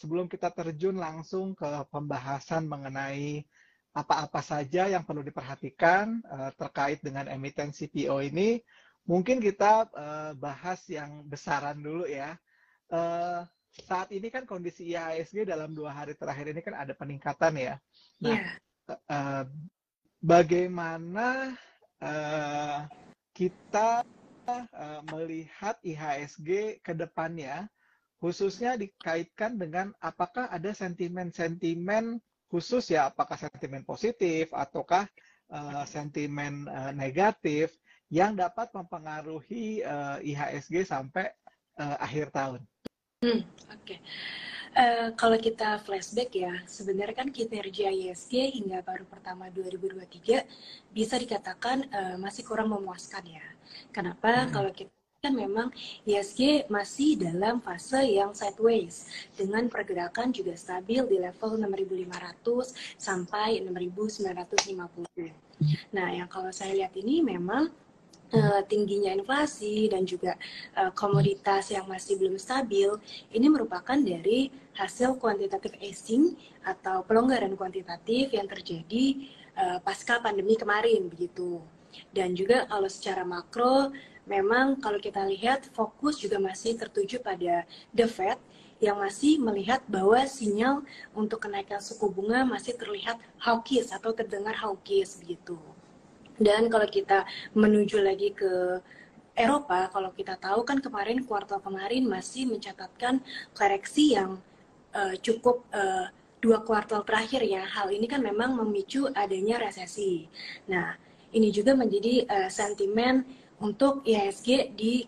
sebelum kita terjun langsung ke pembahasan mengenai apa-apa saja yang perlu diperhatikan terkait dengan emiten CPO ini, mungkin kita bahas yang besaran dulu ya. Eh, Saat ini kan kondisi IHSG dalam 2 hari terakhir ini kan ada peningkatan ya. Nah, Iya, eh, bagaimana eh, kita melihat IHSG ke depannya, khususnya dikaitkan dengan apakah ada sentimen-sentimen khusus ya, apakah sentimen positif ataukah sentimen negatif yang dapat mempengaruhi IHSG sampai akhir tahun. oke. Kalau kita flashback ya, sebenarnya kan kinerja ISG hingga baru pertama 2023 bisa dikatakan masih kurang memuaskan ya. Kenapa? Mm-mm. Kalau kita kan memang ISG masih dalam fase yang sideways dengan pergerakan juga stabil di level 6.500 sampai 6.950. Nah, yang kalau saya lihat ini memang tingginya inflasi dan juga komoditas yang masih belum stabil, ini merupakan dari hasil quantitative easing atau pelonggaran kuantitatif yang terjadi pasca pandemi kemarin begitu. Dan juga kalau secara makro, memang kalau kita lihat fokus juga masih tertuju pada the Fed yang masih melihat bahwa sinyal untuk kenaikan suku bunga masih terlihat hawkish atau terdengar hawkish begitu. Dan kalau kita menuju lagi ke Eropa, kalau kita tahu kan kemarin kuartal kemarin masih mencatatkan koreksi yang cukup 2 kuartal terakhir ya. Hal ini kan memang memicu adanya resesi. Nah, ini juga menjadi sentimen untuk IHSG di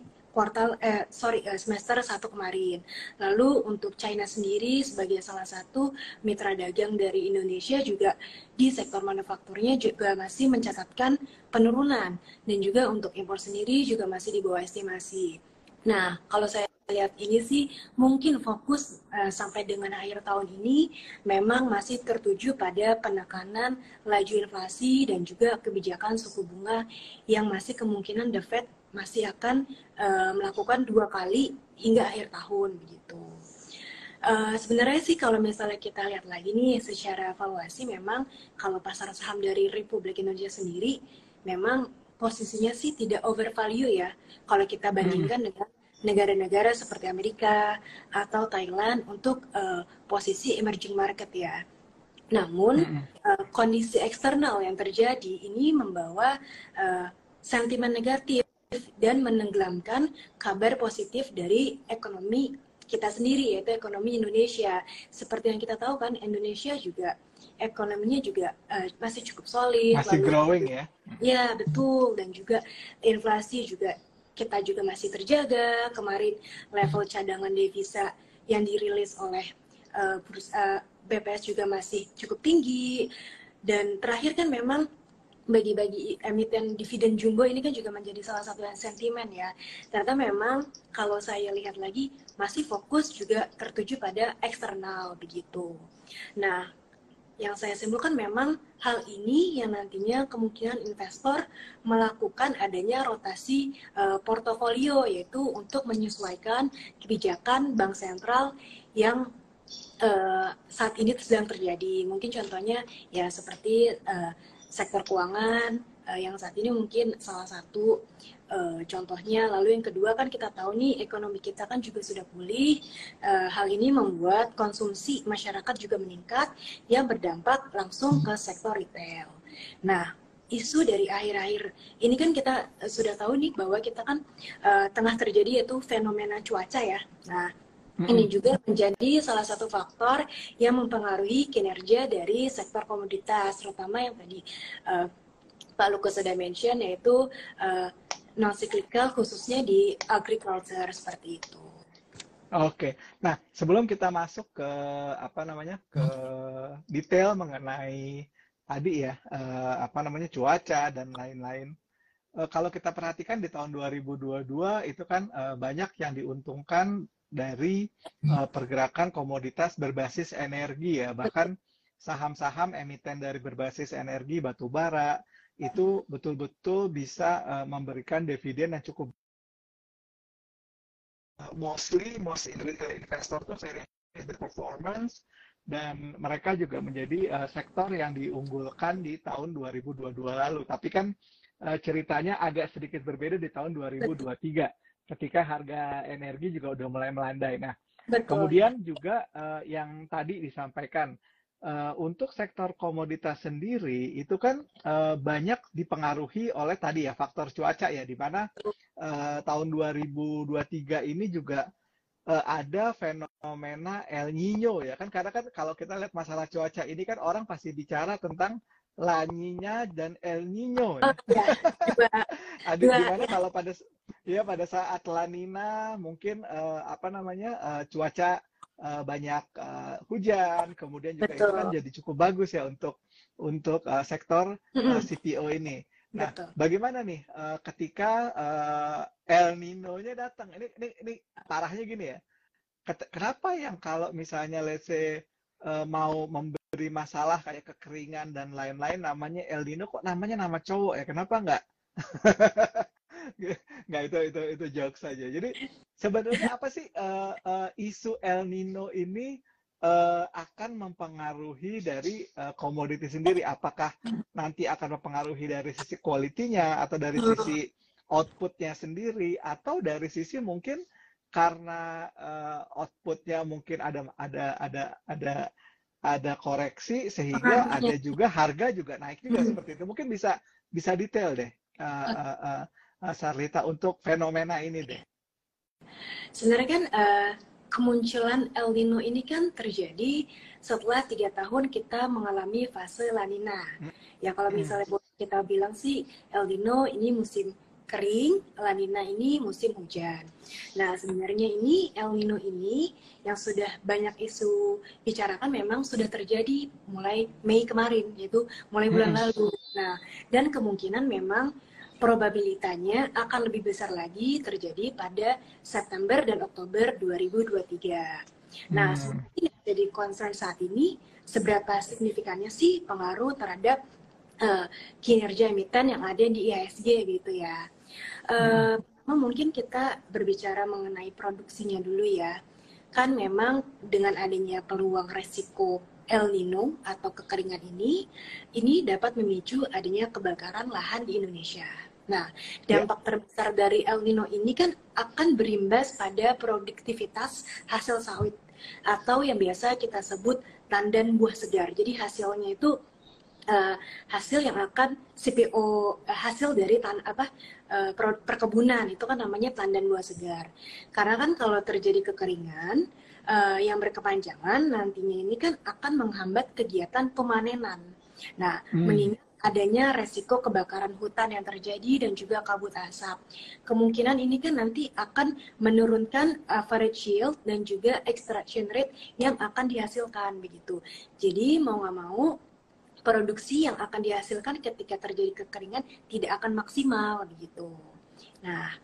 semester 1 kemarin. Lalu untuk China sendiri sebagai salah satu mitra dagang dari Indonesia juga di sektor manufakturnya juga masih mencatatkan penurunan dan juga untuk impor sendiri juga masih di bawah estimasi. Nah, kalau saya lihat ini sih mungkin fokus sampai dengan akhir tahun ini memang masih tertuju pada penekanan laju inflasi dan juga kebijakan suku bunga yang masih kemungkinan The Fed masih akan melakukan 2 kali hingga akhir tahun begitu. Sebenarnya sih kalau misalnya kita lihat lagi nih secara evaluasi memang kalau pasar saham dari Republik Indonesia sendiri memang posisinya sih tidak overvalue ya kalau kita Mm-mm. bandingkan dengan negara-negara seperti Amerika atau Thailand untuk posisi emerging market ya. Namun Mm-mm. kondisi eksternal yang terjadi ini membawa sentimen negatif dan menenggelamkan kabar positif dari ekonomi kita sendiri yaitu ekonomi Indonesia. Seperti yang kita tahu kan Indonesia juga ekonominya juga masih cukup solid, Masih lalu growing ya. ya betul dan juga inflasi juga kita juga masih terjaga. Kemarin level cadangan devisa yang dirilis oleh BPS juga masih cukup tinggi. Dan terakhir kan memang bagi-bagi emiten dividen jumbo ini kan juga menjadi salah satu sentimen ya. Ternyata memang kalau saya lihat lagi masih fokus juga tertuju pada eksternal begitu. Nah, yang saya simpulkan memang hal ini yang nantinya kemungkinan investor melakukan adanya rotasi portofolio yaitu untuk menyesuaikan kebijakan bank sentral yang saat ini sedang terjadi. Mungkin contohnya ya seperti sektor keuangan yang saat ini mungkin salah satu contohnya. Lalu yang kedua kan kita tahu nih ekonomi kita kan juga sudah pulih. Hal ini membuat konsumsi masyarakat juga meningkat yang berdampak langsung ke sektor retail. Nah, isu dari akhir-akhir ini kan kita sudah tahu nih bahwa kita kan tengah terjadi yaitu fenomena cuaca ya. Nah, ini Mm-mm. juga menjadi salah satu faktor yang mempengaruhi kinerja dari sektor komoditas, terutama yang tadi Pak Lukas sudah mention yaitu non-cyclical khususnya di agriculture seperti itu. Oke. Nah, sebelum kita masuk ke apa namanya ke detail mengenai tadi ya apa namanya cuaca dan lain-lain. Kalau kita perhatikan di tahun 2022 itu kan banyak yang diuntungkan dari pergerakan komoditas berbasis energi ya. Bahkan saham-saham emiten dari berbasis energi batu bara itu betul-betul bisa memberikan dividen yang cukup. Mostly most investor tuh saya lihat performance, dan mereka juga menjadi sektor yang diunggulkan di tahun 2022 lalu. Tapi kan ceritanya agak sedikit berbeda di tahun Betul. 2023 ketika harga energi juga udah mulai melandai. Nah, Betul ya. kemudian juga yang tadi disampaikan untuk sektor komoditas sendiri itu kan banyak dipengaruhi oleh tadi ya faktor cuaca ya, di mana tahun 2023 ini juga ada fenomena El Nino ya kan, karena kan kalau kita lihat masalah cuaca ini kan orang pasti bicara tentang La Nina dan El Nino Oh ya. ya, dua, Adit, dua gimana ya, kalau pada saat La Nina mungkin cuaca banyak hujan, kemudian juga itu kan betul. jadi cukup bagus ya untuk sektor Mm-mm, CPO ini. Nah, betul. bagaimana nih ketika El Nino-nya datang? Ini parahnya gini ya. Kenapa yang kalau misalnya let's say mau memberi masalah kayak kekeringan dan lain-lain namanya El Nino, kok namanya nama cowok ya? Kenapa nggak nggak, itu jokes saja. Jadi sebenarnya apa sih isu El Nino ini akan mempengaruhi dari komoditi sendiri? Apakah nanti akan mempengaruhi dari sisi kualitinya atau dari Hmm, sisi outputnya sendiri atau dari sisi mungkin karena outputnya mungkin ada koreksi sehingga pengaruhnya. ada juga harga juga naik juga Hmm. seperti itu. Mungkin bisa bisa detail deh, Sarlita, untuk fenomena ini deh. Sebenarnya kan kemunculan El Nino ini kan terjadi setelah 3 tahun kita mengalami fase La Nina. Ya kalau Hmm. misalnya kita bilang sih El Nino ini musim kering, La Nina ini musim hujan. Nah sebenarnya ini El Nino ini yang sudah banyak isu bicarakan memang sudah terjadi mulai Mei kemarin, yaitu mulai bulan Hmm. lalu. Nah dan kemungkinan memang probabilitanya akan lebih besar lagi terjadi pada September dan Oktober 2023. Nah, Hmm. sebenarnya jadi concern saat ini seberapa signifikannya sih pengaruh terhadap kinerja emiten yang ada di IHSG gitu ya. Hmm. Mungkin kita berbicara mengenai produksinya dulu ya. Kan memang dengan adanya peluang resiko El Nino atau kekeringan ini dapat memicu adanya kebakaran lahan di Indonesia. Nah, Ya. dampak terbesar dari El Nino ini kan akan berimbas pada produktivitas hasil sawit atau yang biasa kita sebut tandan buah segar. Jadi hasilnya itu hasil yang akan CPO hasil dari perkebunan itu kan namanya tandan buah segar. Karena kan kalau terjadi kekeringan yang berkepanjangan nantinya ini kan akan menghambat kegiatan pemanenan. Nah, Hmm. mengingat adanya resiko kebakaran hutan yang terjadi dan juga kabut asap. Kemungkinan ini kan nanti akan menurunkan average yield dan juga extraction rate yang akan dihasilkan begitu. Jadi mau nggak mau produksi yang akan dihasilkan ketika terjadi kekeringan tidak akan maksimal begitu. Nah,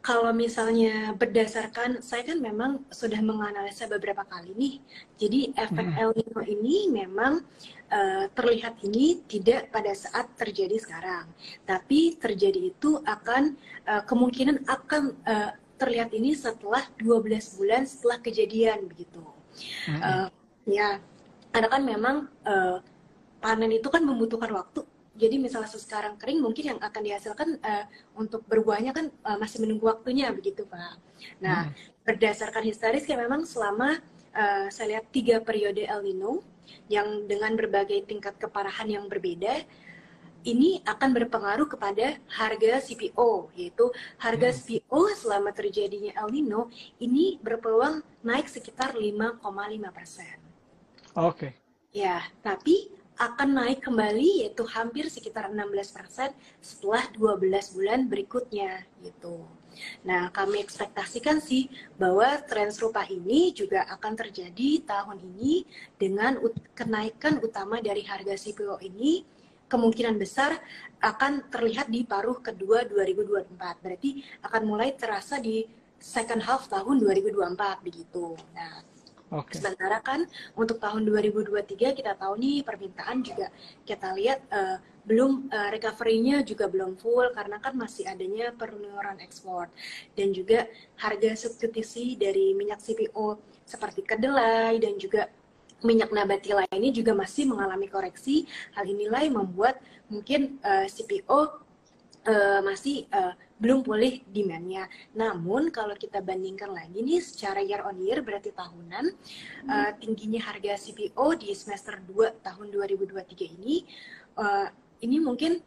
kalau misalnya berdasarkan saya kan memang sudah menganalisa beberapa kali nih. Jadi efek Hmm. El Nino ini memang terlihat ini tidak pada saat terjadi sekarang, tapi terjadi itu akan kemungkinan akan terlihat ini setelah 12 bulan setelah kejadian begitu. Hmm. Uh, ya, karena kan memang panen itu kan membutuhkan waktu. Jadi misalnya sekarang kering, mungkin yang akan dihasilkan untuk berbuahnya kan masih menunggu waktunya begitu Pak. Nah, Hmm. berdasarkan historis kayak memang selama saya lihat 3 periode El Nino yang dengan berbagai tingkat keparahan yang berbeda, ini akan berpengaruh kepada harga CPO, yaitu harga Hmm. CPO selama terjadinya El Nino ini berpeluang naik sekitar 5,5%. Oke. Ya, tapi akan naik kembali yaitu hampir sekitar 16% setelah 12 bulan berikutnya gitu. Nah, kami ekspektasikan sih bahwa tren serupa ini juga akan terjadi tahun ini dengan kenaikan utama dari harga CPO ini kemungkinan besar akan terlihat di paruh kedua 2024. Berarti akan mulai terasa di second half tahun 2024 begitu. Nah, Oke. sementara kan untuk tahun 2023 kita tahu nih permintaan juga kita lihat belum recovery-nya juga belum full karena kan masih adanya penurunan ekspor dan juga harga substitusi dari minyak CPO seperti kedelai dan juga minyak nabati lainnya juga masih mengalami koreksi. Hal inilah yang membuat mungkin CPO masih belum pulih demand-nya. Namun kalau kita bandingkan lagi nih secara year on year berarti tahunan, tingginya harga CPO di semester 2 tahun 2023 ini mungkin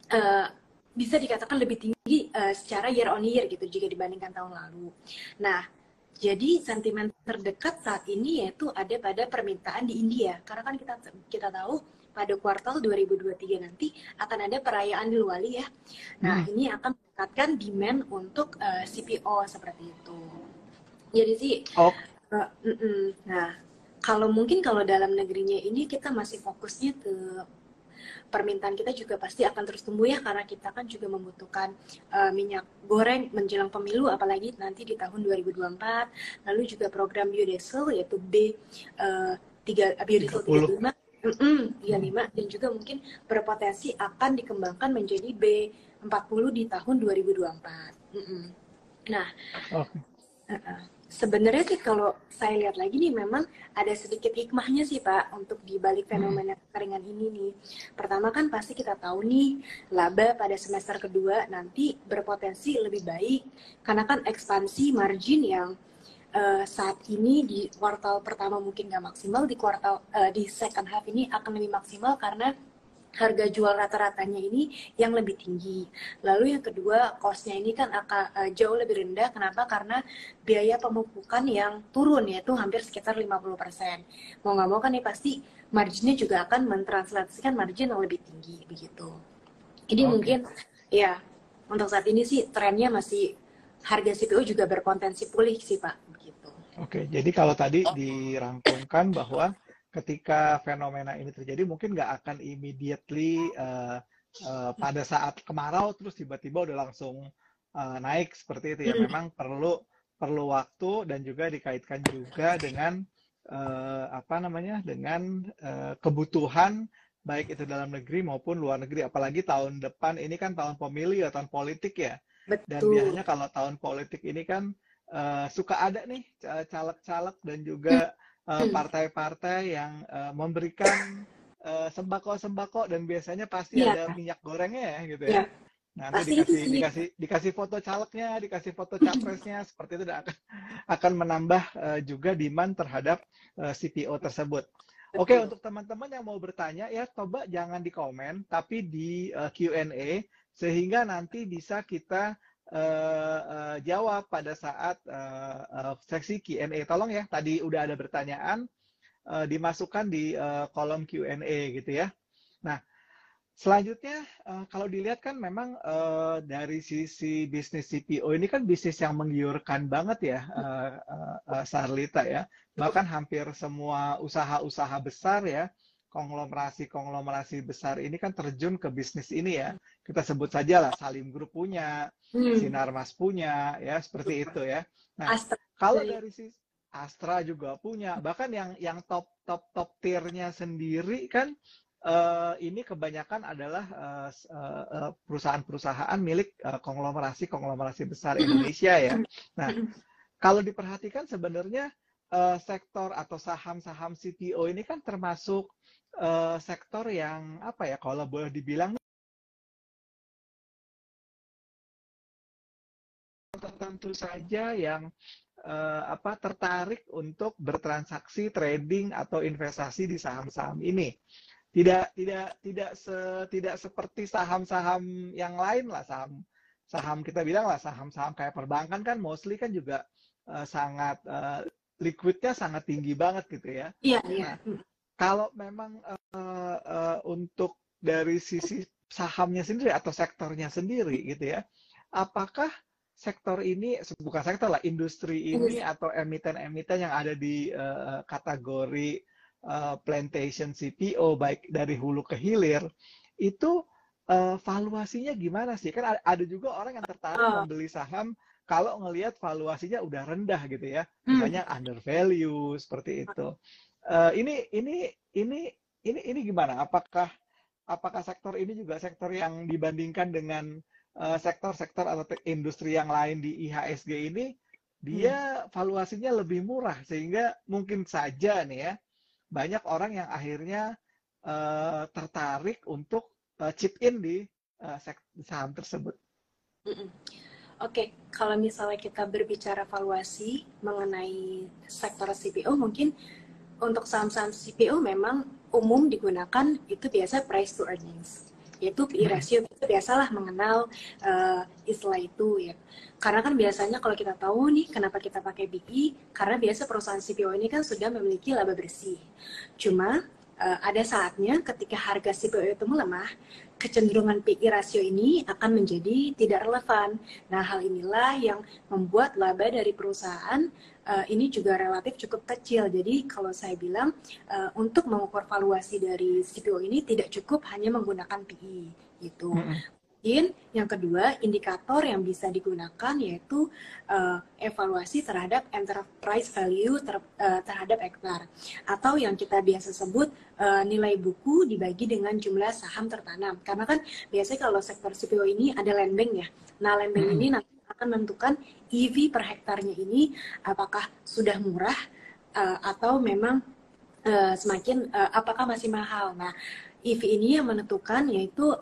uh, bisa dikatakan lebih tinggi secara year on year gitu jika dibandingkan tahun lalu. Nah, jadi sentimen terdekat saat ini yaitu ada pada permintaan di India. Karena kan kita tahu pada kuartal 2023 nanti akan ada perayaan Diwali ya. Nah, ini akan meningkatkan demand untuk CPO seperti itu. Jadi sih, nah kalau dalam negerinya ini kita masih fokusnya ke permintaan kita juga pasti akan terus tumbuh ya karena kita kan juga membutuhkan minyak goreng menjelang pemilu apalagi nanti di tahun 2024 lalu juga program biodiesel yaitu biodiesel 35 dan juga mungkin berpotensi akan dikembangkan menjadi B40 di tahun 2024. Nah, sebenarnya sih kalau saya lihat lagi nih memang ada sedikit hikmahnya sih Pak untuk dibalik fenomena kekeringan ini nih. Pertama kan pasti kita tahu nih laba pada semester kedua nanti berpotensi lebih baik karena kan ekspansi margin yang saat ini di kuartal pertama mungkin nggak maksimal, di second half ini akan lebih maksimal karena harga jual rata-ratanya ini yang lebih tinggi. Lalu yang kedua, cost-nya ini kan akan jauh lebih rendah. Kenapa? Karena biaya pemupukan yang turun, yaitu hampir sekitar 50%. Mau nggak mau kan ya pasti marginnya juga akan mentranslasikan margin yang lebih tinggi, begitu. Jadi mungkin, ya, untuk saat ini sih trennya masih harga CPO juga berpotensi pulih sih, Pak. Begitu. Oke, jadi kalau tadi dirangkumkan bahwa ketika fenomena ini terjadi mungkin nggak akan immediately pada saat kemarau terus tiba-tiba udah langsung naik seperti itu ya. Memang perlu waktu dan juga dikaitkan juga dengan dengan kebutuhan baik itu dalam negeri maupun luar negeri. Apalagi tahun depan ini kan tahun pemilu ya, tahun politik ya. Betul. Dan biasanya kalau tahun politik ini kan suka ada nih caleg-caleg dan juga partai-partai yang memberikan sembako-sembako dan biasanya pasti ada minyak gorengnya ya gitu ya. Nanti dikasih foto calegnya, dikasih foto capresnya, seperti itu akan menambah juga demand terhadap CPO tersebut. Oke, untuk teman-teman yang mau bertanya ya coba jangan di komen tapi di Q&A sehingga nanti bisa kita jawab pada saat seksi Q&A. Tolong ya, tadi udah ada pertanyaan, dimasukkan di kolom Q&A gitu ya. Nah, selanjutnya kalau dilihat kan memang dari sisi bisnis CPO ini kan bisnis yang menggiurkan banget ya, Sarlita ya. Bahkan hampir semua usaha-usaha besar ya, konglomerasi besar ini kan terjun ke bisnis ini ya. Kita sebut saja lah Salim Group punya, Sinarmas punya, ya seperti itu ya. Nah, kalau dari sisi Astra juga punya, bahkan yang top tiernya sendiri kan ini kebanyakan adalah perusahaan-perusahaan milik konglomerasi besar Indonesia ya. Nah, kalau diperhatikan sebenarnya sektor atau saham-saham CPO ini kan termasuk sektor yang apa ya kalau boleh dibilang tertentu saja yang tertarik untuk bertransaksi trading atau investasi di saham-saham ini. Tidak seperti saham-saham yang lain lah, saham kita bilang lah saham-saham kayak perbankan kan mostly kan juga sangat liquidnya sangat tinggi banget gitu ya. Iya. Nah, kalau memang untuk dari sisi sahamnya sendiri atau sektornya sendiri gitu ya, apakah sektor ini, bukan sektor lah, industri ini atau emiten-emiten yang ada di kategori plantation CPO baik dari hulu ke hilir itu valuasinya gimana sih? Kan ada juga orang yang tertarik membeli saham kalau ngelihat valuasinya udah rendah gitu ya, misalnya under value seperti itu. Ini gimana? Apakah apakah sektor ini juga sektor yang dibandingkan dengan sektor-sektor atau industri yang lain di IHSG ini, dia valuasinya lebih murah, sehingga mungkin saja nih ya, banyak orang yang akhirnya tertarik untuk chip in di saham tersebut. Oke, kalau misalnya kita berbicara valuasi mengenai sektor CPO, mungkin untuk saham-saham CPO memang umum digunakan itu biasa price to earnings, yaitu PE ratio. Kita biasalah mengenal istilah itu ya. Karena kan biasanya kalau kita tahu nih kenapa kita pakai PE, karena biasa perusahaan CPO ini kan sudah memiliki laba bersih. Cuma ada saatnya ketika harga CPO itu melemah, kecenderungan PE rasio ini akan menjadi tidak relevan. Nah, hal inilah yang membuat laba dari perusahaan ini juga relatif cukup kecil. Jadi kalau saya bilang untuk mengukur valuasi dari CPO ini tidak cukup hanya menggunakan PE gitu. Mungkin yang kedua, indikator yang bisa digunakan yaitu evaluasi terhadap enterprise value terhadap hektar, atau yang kita biasa sebut nilai buku dibagi dengan jumlah saham tertanam. Karena kan biasanya kalau sektor CPO ini ada land bank ya. Nah, land bank ini nanti akan menentukan EV per hektarnya ini apakah sudah murah atau memang semakin apakah masih mahal. Nah, EV ini yang menentukan yaitu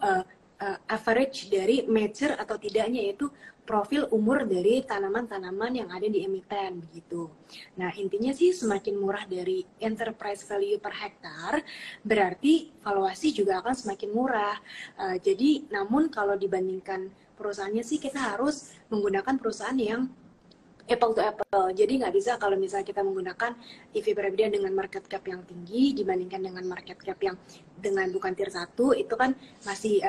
average dari mature atau tidaknya, yaitu profil umur dari tanaman-tanaman yang ada di emiten begitu. Nah, intinya sih semakin murah dari enterprise value per hektar, berarti valuasi juga akan semakin murah. Jadi, namun kalau dibandingkan perusahaannya sih kita harus menggunakan perusahaan yang apple to apple. Jadi nggak bisa kalau misalnya kita menggunakan EV per EBITDA dengan market cap yang tinggi dibandingkan dengan market cap yang dengan bukan tier 1, itu kan masih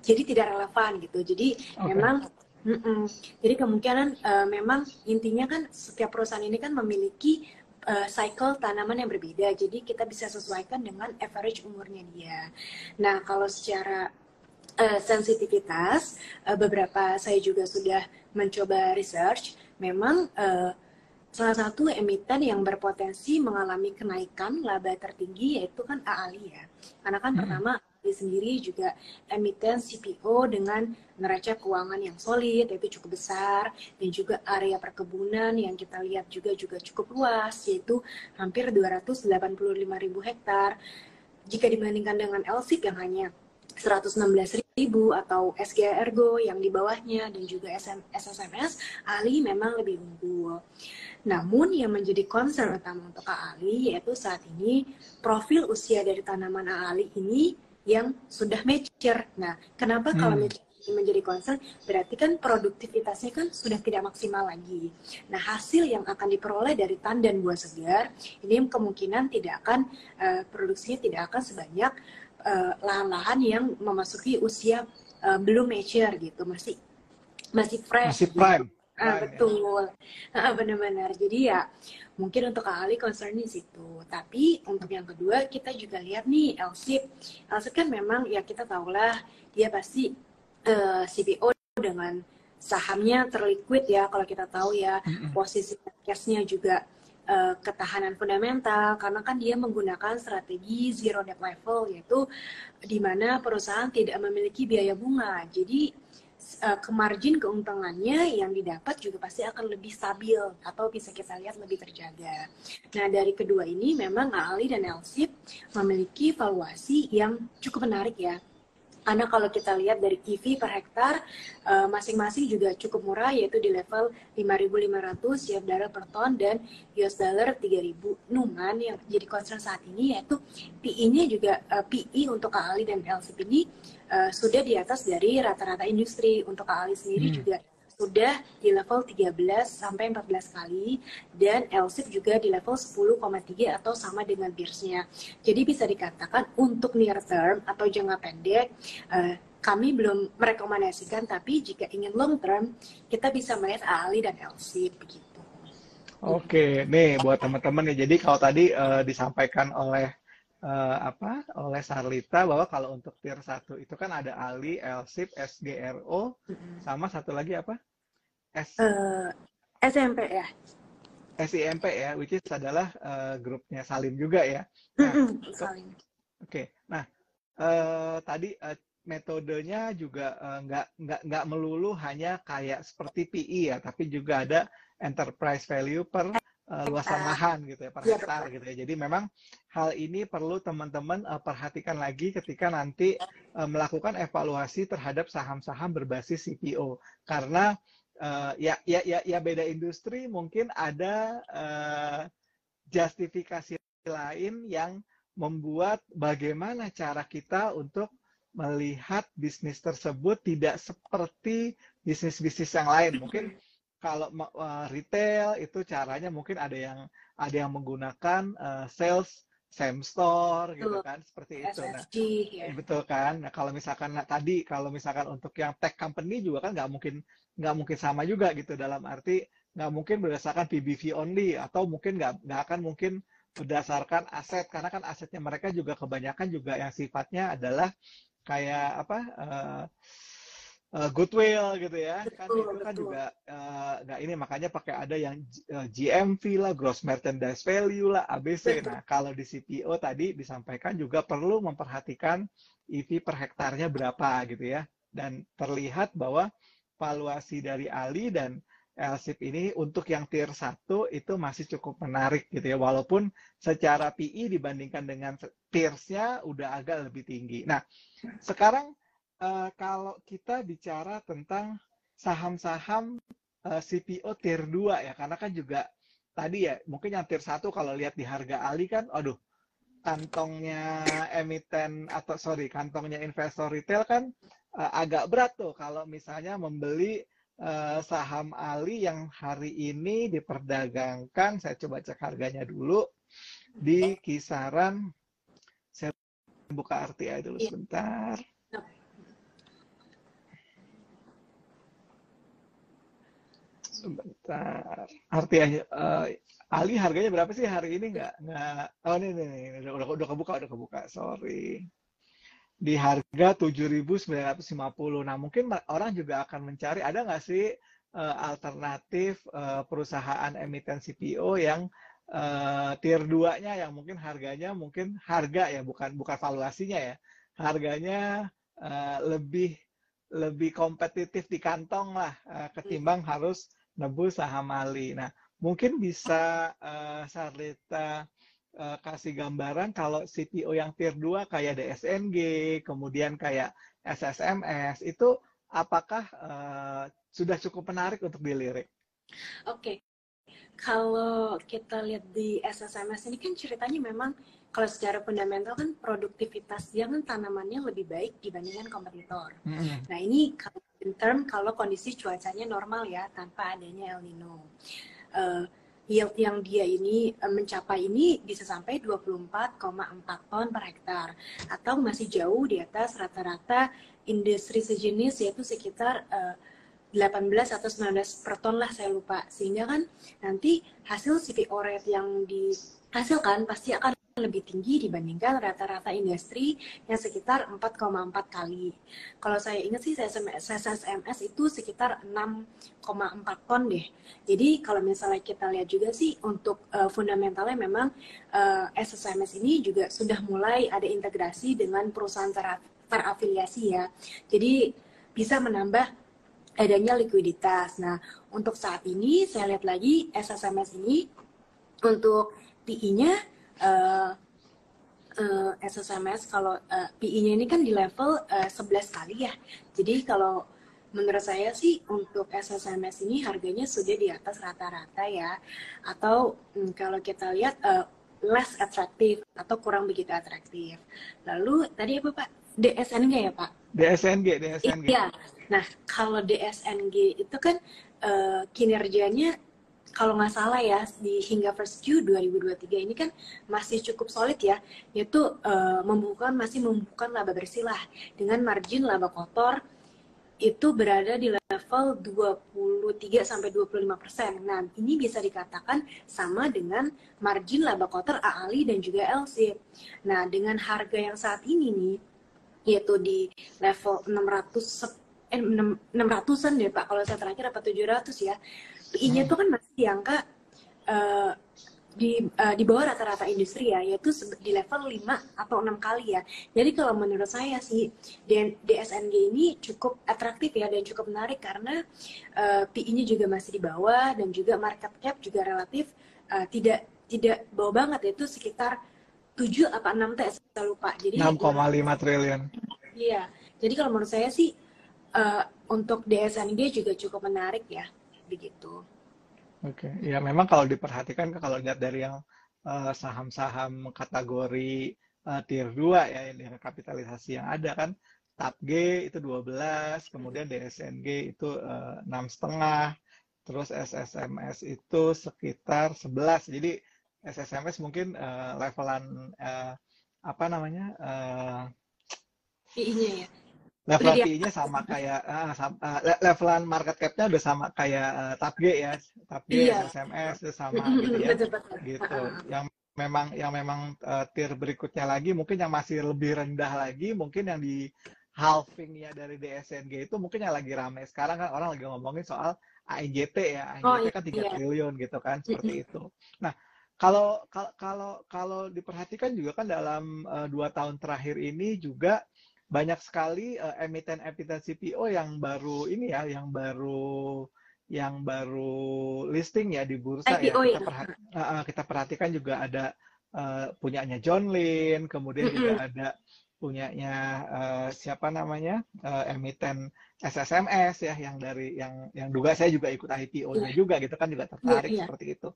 jadi tidak relevan gitu. Jadi memang jadi kemungkinan memang intinya kan setiap perusahaan ini kan memiliki cycle tanaman yang berbeda. Jadi kita bisa sesuaikan dengan average umurnya dia. Nah, kalau secara sensitivitas, beberapa saya juga sudah mencoba research, memang salah satu emiten yang berpotensi mengalami kenaikan laba tertinggi yaitu kan AALI ya. Karena kan pertama AALI sendiri juga emiten CPO dengan neraca keuangan yang solid, yaitu cukup besar, dan juga area perkebunan yang kita lihat juga cukup luas, yaitu hampir 285.000 hektar. Jika dibandingkan dengan LSIP yang hanya 116.000 atau SGA Ergo yang di bawahnya dan juga SSMS, AALI memang lebih unggul. Namun yang menjadi concern utama untuk AALI yaitu saat ini profil usia dari tanaman AALI ini yang sudah mature. Nah, kenapa kalau mature menjadi concern? Berarti kan produktivitasnya kan sudah tidak maksimal lagi. Nah, hasil yang akan diperoleh dari tandan buah segar ini kemungkinan tidak akan produksinya tidak akan sebanyak lahan-lahan yang memasuki usia belum mature gitu, masih fresh, masih prime. Gitu. Betul, benar-benar. Jadi ya mungkin untuk AALI concern di situ. Tapi untuk yang kedua kita juga lihat nih LSIP kan memang ya kita tahulah dia pasti CPO dengan sahamnya terliquid ya, kalau kita tahu ya, posisi cashnya juga ketahanan fundamental, karena kan dia menggunakan strategi zero debt level, yaitu di mana perusahaan tidak memiliki biaya bunga. Jadi margin keuntungannya yang didapat juga pasti akan lebih stabil atau bisa kita lihat lebih terjaga. Nah, dari kedua ini memang AALI dan LSIP memiliki valuasi yang cukup menarik ya. Karena kalau kita lihat dari EV per hektar masing-masing juga cukup murah, yaitu di level 5.500 US dollar per ton dan US dollar 3.000. Numan yang jadi concern saat ini yaitu PE-nya juga PE untuk AALI dan LSIP ini sudah di atas dari rata-rata industri. Untuk AALI sendiri juga sudah di level 13 sampai 14 kali dan LSIP juga di level 10,3 atau sama dengan peers-nya. Jadi bisa dikatakan untuk near term atau jangka pendek kami belum merekomendasikan, tapi jika ingin long term kita bisa melihat AALI dan LSIP begitu. Oke, nih buat teman-teman nih. Jadi kalau tadi disampaikan oleh oleh Sarlita bahwa kalau untuk tier 1 itu kan ada AALI, LSIP, SGRO, sama satu lagi apa? SMP ya. SIMP ya, which is adalah grupnya Salim juga ya. Nah, Salim. Oke. Nah, tadi metodenya juga nggak melulu hanya kayak seperti PE ya, tapi juga ada enterprise value per luasan lahan gitu ya, per Iya, hektar betul. gitu ya. Jadi memang hal ini perlu teman-teman perhatikan lagi ketika nanti melakukan evaluasi terhadap saham-saham berbasis CPO, karena ya beda industri mungkin ada justifikasi lain yang membuat bagaimana cara kita untuk melihat bisnis tersebut tidak seperti bisnis-bisnis yang lain. Mungkin kalau retail itu caranya mungkin ada yang menggunakan sales same store gitu Betul. kan, seperti itu. Nah, SSG ya. betul kan. Nah, kalau misalkan kalau misalkan untuk yang tech company juga kan nggak mungkin sama juga gitu, dalam arti nggak mungkin berdasarkan PBV only, atau mungkin nggak akan mungkin berdasarkan aset, karena kan asetnya mereka juga kebanyakan juga yang sifatnya adalah kayak apa goodwill gitu ya, kan Betul, itu kan betul. juga nggak ini, makanya pakai ada yang GMV lah, gross merchandise value lah, ABC. Betul. Nah, kalau di CPO tadi disampaikan juga perlu memperhatikan EV per hektarnya berapa gitu ya, dan terlihat bahwa valuasi dari Ali dan LSIP ini untuk yang tier 1 itu masih cukup menarik gitu ya, walaupun secara PE dibandingkan dengan peers-nya udah agak lebih tinggi. Nah, sekarang kalau kita bicara tentang saham-saham CPO tier 2 ya, karena kan juga tadi ya, mungkin yang tier 1 kalau lihat di harga Ali kan, aduh, kantongnya investor retail kan agak berat tuh kalau misalnya membeli saham Ali yang hari ini diperdagangkan, saya coba cek harganya dulu, di kisaran, saya buka RTI dulu Iya. sebentar. Sebentar. Artinya Ali harganya berapa sih hari ini? Nggak. Oh, ini udah kebuka. Sorry. Di harga 7.950. Nah, mungkin orang juga akan mencari, ada nggak sih alternatif perusahaan emiten CPO yang tier 2-nya yang mungkin harganya, mungkin harga ya, bukan valuasinya ya. Harganya lebih kompetitif di kantong lah ketimbang harus nebus saham Ali. Nah, mungkin bisa Sarlita kasih gambaran kalau CPO yang tier 2 kayak DSNG, kemudian kayak SSMS, itu apakah sudah cukup menarik untuk dilirik? Oke. Kalau kita lihat di SSMS ini kan ceritanya memang kalau secara fundamental kan produktivitas dia kan tanamannya lebih baik dibandingkan kompetitor. Mm-hmm. Nah ini kalau kondisi cuacanya normal ya, tanpa adanya El Nino. Yield yang dia ini mencapai ini bisa sampai 24,4 ton per hektar, atau masih jauh di atas rata-rata industri sejenis, yaitu sekitar 18 atau 19 per ton lah, saya lupa. Sehingga kan nanti hasil CPO rate yang dihasilkan pasti akan lebih tinggi dibandingkan rata-rata industri yang sekitar 4,4 kali. Kalau saya ingat sih SSMS itu sekitar 6,4 ton deh. Jadi kalau misalnya kita lihat juga sih untuk fundamentalnya memang SSMS ini juga sudah mulai ada integrasi dengan perusahaan terafiliasi ya. Jadi bisa menambah adanya likuiditas. Nah, untuk saat ini saya lihat lagi SSMS ini untuk PI-nya SSMS kalau PI-nya ini kan di level 11 kali ya. Jadi kalau menurut saya sih untuk SSMS ini harganya sudah di atas rata-rata ya. Atau kalau kita lihat less atraktif atau kurang begitu atraktif. Lalu tadi apa Pak? DSNG ya Pak? DSNG. Iya. Nah, kalau DSNG itu kan kinerjanya kalau nggak salah ya di hingga first Q 2023 ini kan masih cukup solid ya, yaitu masih membukukan laba bersih lah dengan margin laba kotor itu berada di level 23-25%. Nah, ini bisa dikatakan sama dengan margin laba kotor AALI dan juga LSIP. Nah, dengan harga yang saat ini nih, yaitu di level 600-an deh Pak, kalau saya terakhir dapat 700 ya. PI-nya tuh kan masih di angka di bawah rata-rata industri ya, yaitu di level 5 atau 6 kali ya. Jadi kalau menurut saya sih DSNG ini cukup atraktif ya dan cukup menarik karena PI-nya juga masih di bawah dan juga market cap juga relatif tidak tidak bawah banget, yaitu sekitar 7 apa 6 T, saya lupa. Jadi 6,5 triliun. iya. Jadi kalau menurut saya sih untuk DSNG juga cukup menarik ya, begitu. Oke, ya memang kalau diperhatikan kalau lihat dari yang saham-saham kategori tier 2 ya dengan kapitalisasi yang ada kan TAP G itu 12, kemudian DSNG itu 6,5, terus SSMS itu sekitar 11. Jadi SSMS mungkin levelan apa namanya PI-nya ya. Udah levelan di PI-nya sama kayak levelan market cap-nya udah sama kayak TAP G ya, TAP G, iya. SSMS itu sama gitu ya, Betul-betul. gitu. Yang memang tier berikutnya lagi mungkin yang masih lebih rendah lagi, mungkin yang di halving ya dari DSNG itu mungkin yang lagi ramai sekarang kan orang lagi ngomongin soal ANJT ya, Oh ANJT kan 3 iya. triliun gitu kan, seperti itu. Nah, kalau diperhatikan juga kan dalam 2 tahun terakhir ini juga banyak sekali emiten-emiten CPO yang baru ini ya, yang baru listing ya di bursa ya. IPO ya. Kita perhatikan juga ada punyanya John Lynn, kemudian juga ada punyanya siapa namanya emiten SSMS ya, yang juga saya juga ikut IPO-nya Iya. juga gitu kan, juga Iya, tertarik iya. seperti itu.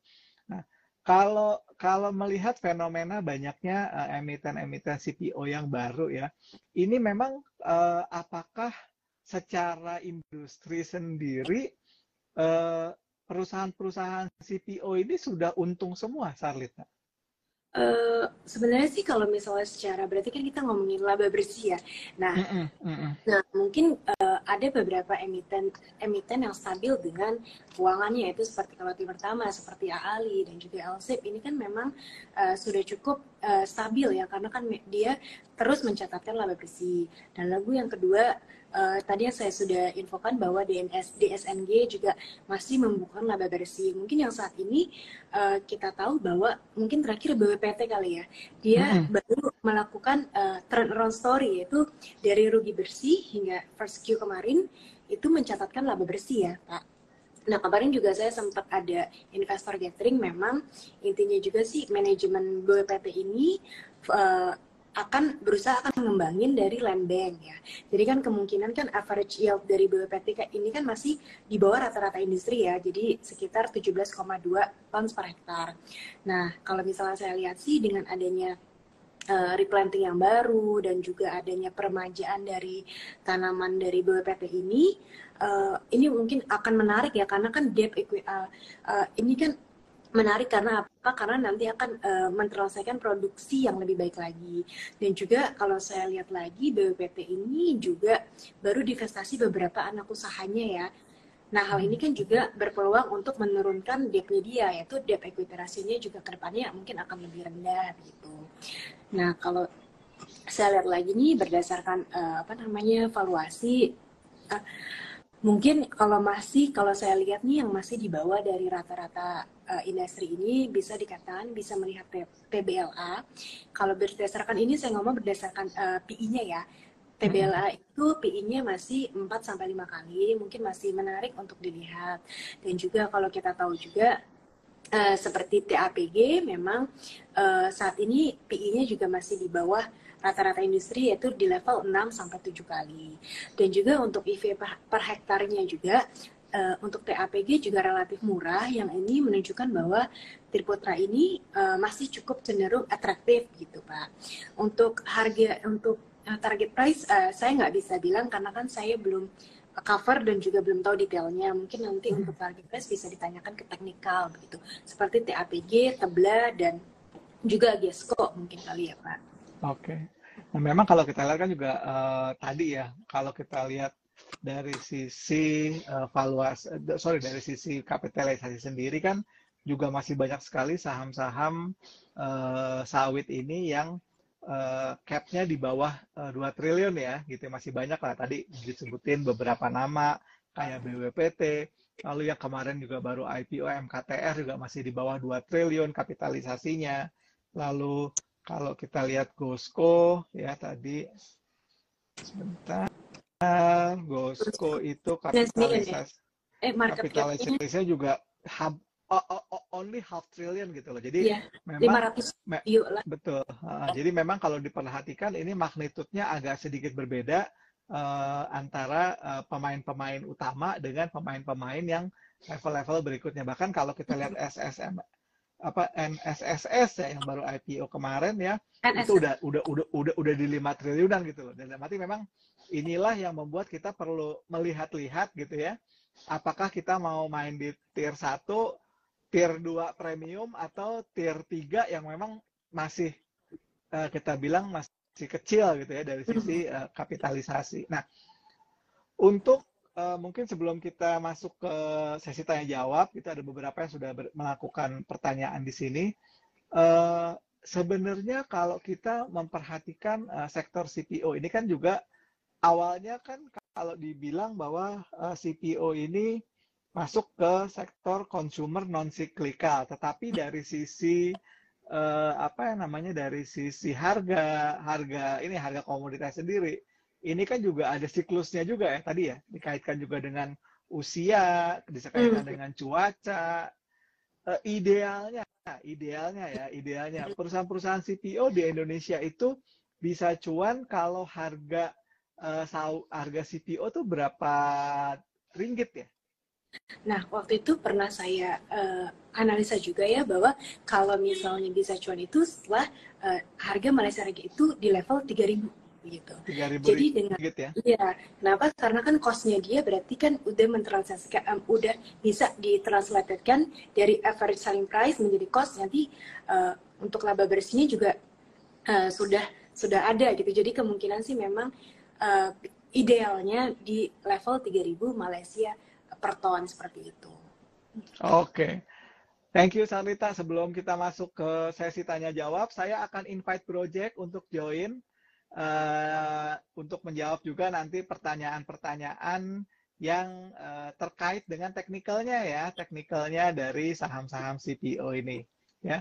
Nah, kalau melihat fenomena banyaknya emiten-emiten CPO yang baru ya, ini memang apakah secara industri sendiri eh, perusahaan-perusahaan CPO ini sudah untung semua, Sarlita? Sebenarnya sih kalau misalnya secara berarti kan kita ngomongin laba bersih ya. Nah, Mm-mm, mm-mm. mungkin ada beberapa emiten emiten yang stabil dengan keuangannya, yaitu seperti kalau tim pertama seperti AALI dan juga LSIP ini kan memang sudah cukup stabil ya karena kan dia terus mencatatkan laba bersih. Dan lalu yang kedua tadi yang saya sudah infokan bahwa DSNG juga masih membukukan laba bersih. Mungkin yang saat ini kita tahu bahwa mungkin terakhir BWPT kali ya, dia Mm-mm. baru melakukan turnaround story, yaitu dari rugi bersih hingga first Q kemarin itu mencatatkan laba bersih ya Pak. Nah kemarin juga saya sempat ada investor gathering, memang intinya juga sih manajemen BWPT ini akan berusaha ngembangin dari land bank ya. Jadi kan kemungkinan kan average yield dari BWPT ini kan masih di bawah rata-rata industri ya. Jadi sekitar 17,2 tons per hektar. Nah kalau misalnya saya lihat sih dengan adanya replanting yang baru dan juga adanya peremajaan dari tanaman dari BWPT ini mungkin akan menarik ya karena kan ini kan menarik karena apa? Karena nanti akan menselesaikan produksi yang lebih baik lagi. Dan juga kalau saya lihat lagi BWPT ini juga baru divestasi beberapa anak usahanya ya. Nah, hal ini kan juga berpeluang untuk menurunkan debt-nya dia, yaitu debt equity ratio-nya juga ke depannya mungkin akan lebih rendah gitu. Nah, kalau saya lihat lagi nih berdasarkan valuasi, mungkin kalau saya lihat nih yang masih di bawah dari rata-rata industri ini bisa dikatakan bisa melihat PBLA. Kalau berdasarkan ini saya ngomong berdasarkan PI-nya ya. PBLA itu PI-nya masih 4 sampai 5 kali, mungkin masih menarik untuk dilihat. Dan juga kalau kita tahu juga seperti TAPG memang saat ini PI-nya juga masih di bawah rata-rata industri, yaitu di level 6 sampai 7 kali. Dan juga untuk IV per hektarnya juga untuk TAPG juga relatif murah, yang ini menunjukkan bahwa Triputra ini masih cukup cenderung atraktif gitu Pak. Untuk target price saya nggak bisa bilang karena kan saya belum cover dan juga belum tahu detailnya. Mungkin nanti untuk target price bisa ditanyakan ke teknikal begitu. Seperti TAPG, Tebla, dan juga Gesco mungkin kali ya Pak. Oke. Nah, memang kalau kita lihat kan juga tadi ya, kalau kita lihat dari sisi dari sisi kapitalisasi sendiri kan juga masih banyak sekali saham-saham sawit ini yang cap-nya di bawah 2 triliun ya, gitu. Masih banyak lah. Tadi disebutin beberapa nama kayak BWPT, Lalu yang kemarin juga baru IPO MKTR juga masih di bawah 2 triliun kapitalisasinya. Lalu kalau kita lihat GoSco ya tadi sebentar, GoSco itu Market cap-nya kapitalisasinya juga only half trillion gitu loh. Jadi ya memang 500 yuk lah. betul. Jadi memang kalau diperhatikan ini magnitudenya agak sedikit berbeda antara pemain-pemain utama dengan pemain-pemain yang level-level berikutnya. Bahkan kalau kita lihat SSM NSSS ya yang baru IPO kemarin ya itu udah di 5 triliunan gitu loh. Dan berarti memang inilah yang membuat kita perlu melihat-lihat gitu ya. Apakah kita mau main di tier 1, tier 2 premium atau tier 3 yang memang masih kita bilang masih kecil gitu ya dari sisi kapitalisasi. Nah, untuk mungkin sebelum kita masuk ke sesi tanya jawab, kita ada beberapa yang sudah melakukan pertanyaan di sini. Sebenarnya kalau kita memperhatikan sektor CPO ini kan juga awalnya kan kalau dibilang bahwa CPO ini masuk ke sektor consumer non cyclical, tetapi dari sisi dari sisi harga komoditas sendiri ini kan juga ada siklusnya juga ya tadi ya, dikaitkan juga dengan usia, dikaitkan dengan cuaca. Idealnya perusahaan-perusahaan CPO di Indonesia itu bisa cuan kalau harga CPO tuh berapa ringgit ya? Nah, waktu itu pernah saya analisa juga ya bahwa kalau misalnya bisa cuan itu setelah harga Malaysia Ringgit itu di level 3.000 gitu. 3.000 Jadi dengan ya? Iya, kenapa? Karena kan cost-nya dia berarti kan udah mentransaksikan, udah bisa ditranslatekan dari average selling price menjadi cost, nanti untuk laba bersihnya juga sudah ada gitu. Jadi kemungkinan sih memang idealnya di level 3.000 Malaysia per ton seperti itu. Oke. Thank you Sarlita. Sebelum kita masuk ke sesi tanya jawab, saya akan invite Project untuk join untuk menjawab juga nanti pertanyaan-pertanyaan yang terkait dengan teknikalnya dari saham-saham CPO ini ya.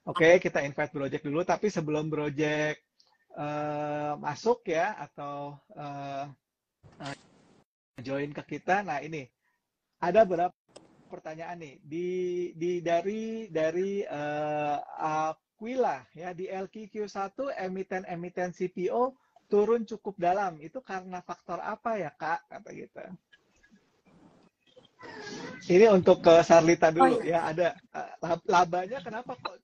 Oke, kita invite Project dulu, tapi sebelum Project masuk ya atau join ke kita, nah ini ada beberapa pertanyaan nih dari Aquila ya, di LQQ1 emiten CPO turun cukup dalam, itu karena faktor apa ya Kak, kata gitu. Ini untuk ke Sarlita dulu ya, ada labanya kenapa kok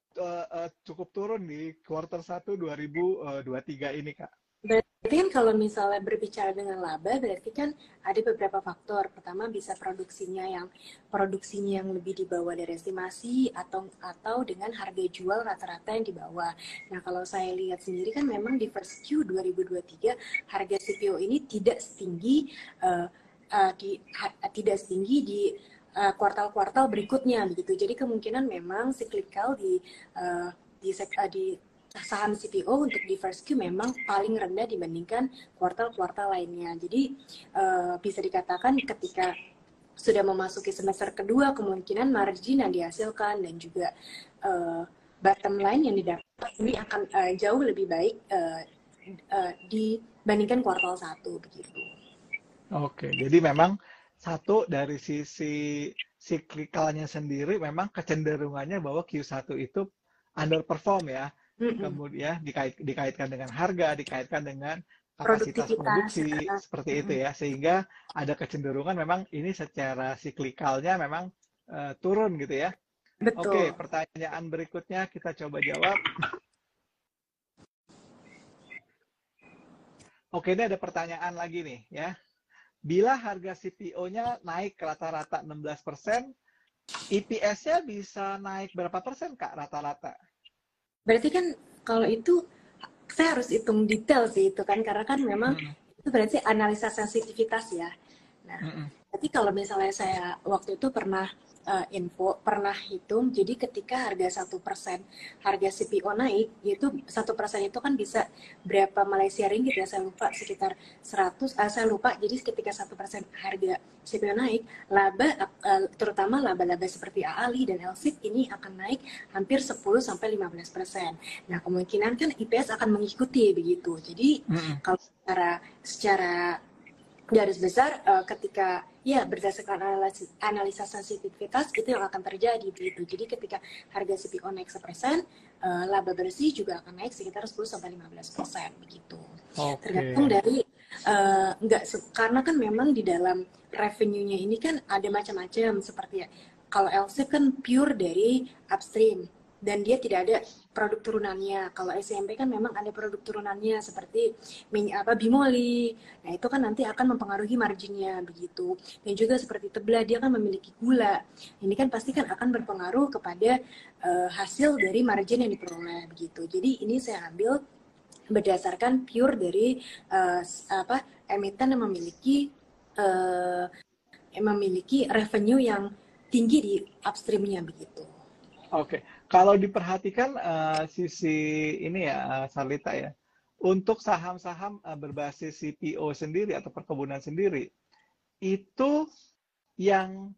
cukup turun di kuartal 1 2023 ini Kak? Berarti kan kalau misalnya berbicara dengan laba, berarti kan ada beberapa faktor. Pertama bisa produksinya yang lebih di bawah dari estimasi atau dengan harga jual rata-rata yang di bawah. Nah, kalau saya lihat sendiri kan memang di first Q 2023 harga CPO ini tidak setinggi di kuartal-kuartal berikutnya begitu. Jadi kemungkinan memang cyclical di saham CPO untuk di first Q memang paling rendah dibandingkan kuartal-kuartal lainnya. Jadi bisa dikatakan ketika sudah memasuki semester kedua, kemungkinan margin yang dihasilkan dan juga bottom line yang didapat ini akan jauh lebih baik dibandingkan kuartal 1 begitu. Oke, jadi memang satu dari sisi siklikalnya sendiri memang kecenderungannya bahwa Q1 itu underperform ya. Kemudian dikaitkan dengan harga, dikaitkan dengan kapasitas produksi seperti itu ya, sehingga ada kecenderungan memang ini secara siklikalnya memang turun gitu ya. Betul. Oke, pertanyaan berikutnya kita coba jawab. Oke, ini ada pertanyaan lagi nih ya. Bila harga CPO-nya naik rata-rata 16%, EPS-nya bisa naik berapa persen Kak rata-rata? Berarti kan kalau itu saya harus hitung detail sih itu kan, karena kan memang itu berarti analisa sensitivitas ya. Nah, Berarti kalau misalnya saya waktu itu pernah hitung, jadi ketika harga 1%, harga CPO naik, yaitu 1% itu kan bisa berapa Malaysia ringgit ya, saya lupa, sekitar 100, saya lupa, jadi ketika 1% harga CPO naik, terutama laba-laba seperti AALI dan LSIP ini akan naik hampir 10-15%. Nah, kemungkinan kan IPS akan mengikuti begitu. Jadi, kalau secara garis besar ketika ya berdasarkan analisa sensitivitas itu yang akan terjadi begitu. Jadi ketika harga CPO naik 1%, laba bersih juga akan naik sekitar 10-15% begitu. Tergantung dari karena kan memang di dalam revenue-nya ini kan ada macam-macam seperti ya. Kalau LC kan pure dari upstream dan dia tidak ada produk turunannya. Kalau SMP kan memang ada produk turunannya seperti bimoli. Nah, itu kan nanti akan mempengaruhi marginnya begitu. Dan juga seperti Tebla, dia kan memiliki gula. Ini kan pasti kan akan berpengaruh kepada hasil dari margin yang diperoleh begitu. Jadi ini saya ambil berdasarkan pure dari emiten yang memiliki revenue yang tinggi di upstreamnya begitu. Oke, kalau diperhatikan sisi ini ya, Sarlita ya, untuk saham-saham berbasis CPO sendiri atau perkebunan sendiri, itu yang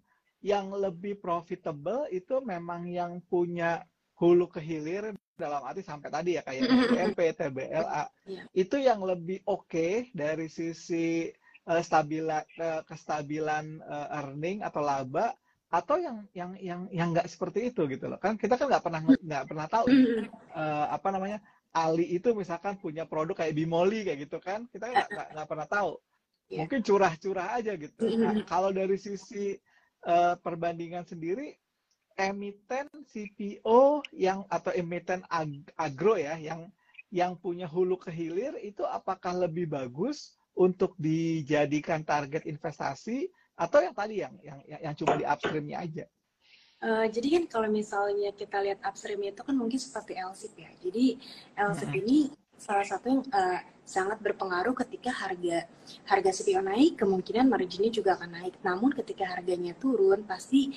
lebih profitable itu memang yang punya hulu ke hilir dalam arti sampai tadi ya kayak SMP, TBLA, itu yang lebih oke dari sisi kestabilan earning atau laba, atau yang nggak seperti itu gitu loh. Kan kita kan nggak pernah tahu Ali itu misalkan punya produk kayak Bimoli kayak gitu kan, kita nggak pernah tahu. Mungkin curah-curah aja gitu. Nah, kalau dari sisi perbandingan sendiri, emiten CPO atau emiten agro ya yang punya hulu ke hilir itu apakah lebih bagus untuk dijadikan target investasi atau yang tadi yang cuma di upstreamnya aja? Jadi kan kalau misalnya kita lihat upstreamnya itu kan mungkin seperti LSIP ya. Jadi LSIP ini salah satu yang sangat berpengaruh ketika harga CPO naik, kemungkinan marginnya juga akan naik. Namun ketika harganya turun, pasti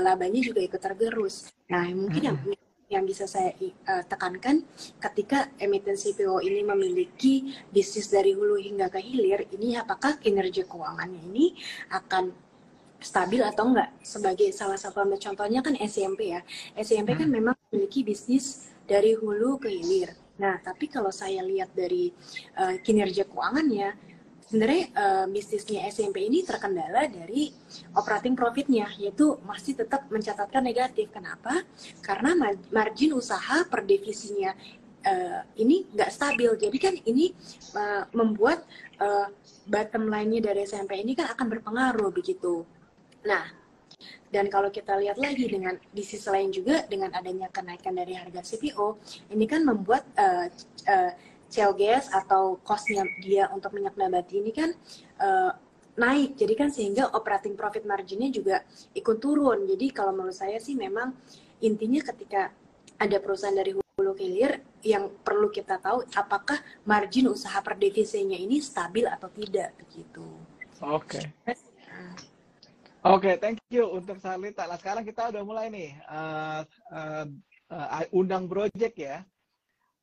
labanya juga ikut tergerus. Nah, mungkin yang bisa saya tekankan ketika emiten CPO ini memiliki bisnis dari hulu hingga ke hilir, ini apakah kinerja keuangannya ini akan stabil atau enggak. Sebagai salah satu ambil contohnya kan SMP ya. SMP kan memang memiliki bisnis dari hulu ke hilir. Nah, tapi kalau saya lihat dari kinerja keuangannya, sebenarnya bisnisnya SMP ini terkendala dari operating profitnya, yaitu masih tetap mencatatkan negatif. Kenapa? Karena margin usaha per divisinya ini nggak stabil. Jadi kan ini membuat bottom line-nya dari SMP ini kan akan berpengaruh begitu. Nah, dan kalau kita lihat lagi di sisi lain juga dengan adanya kenaikan dari harga CPO, ini kan membuat COGS atau cost-nya dia untuk minyak nabati ini kan naik. Jadi kan sehingga operating profit margin-nya juga ikut turun. Jadi kalau menurut saya sih memang intinya ketika ada perusahaan dari hulu ke hilir, yang perlu kita tahu apakah margin usaha per divisinya ini stabil atau tidak begitu. Oke. Oke, thank you untuk Sarlita. Nah, sekarang kita udah mulai nih undang Project ya.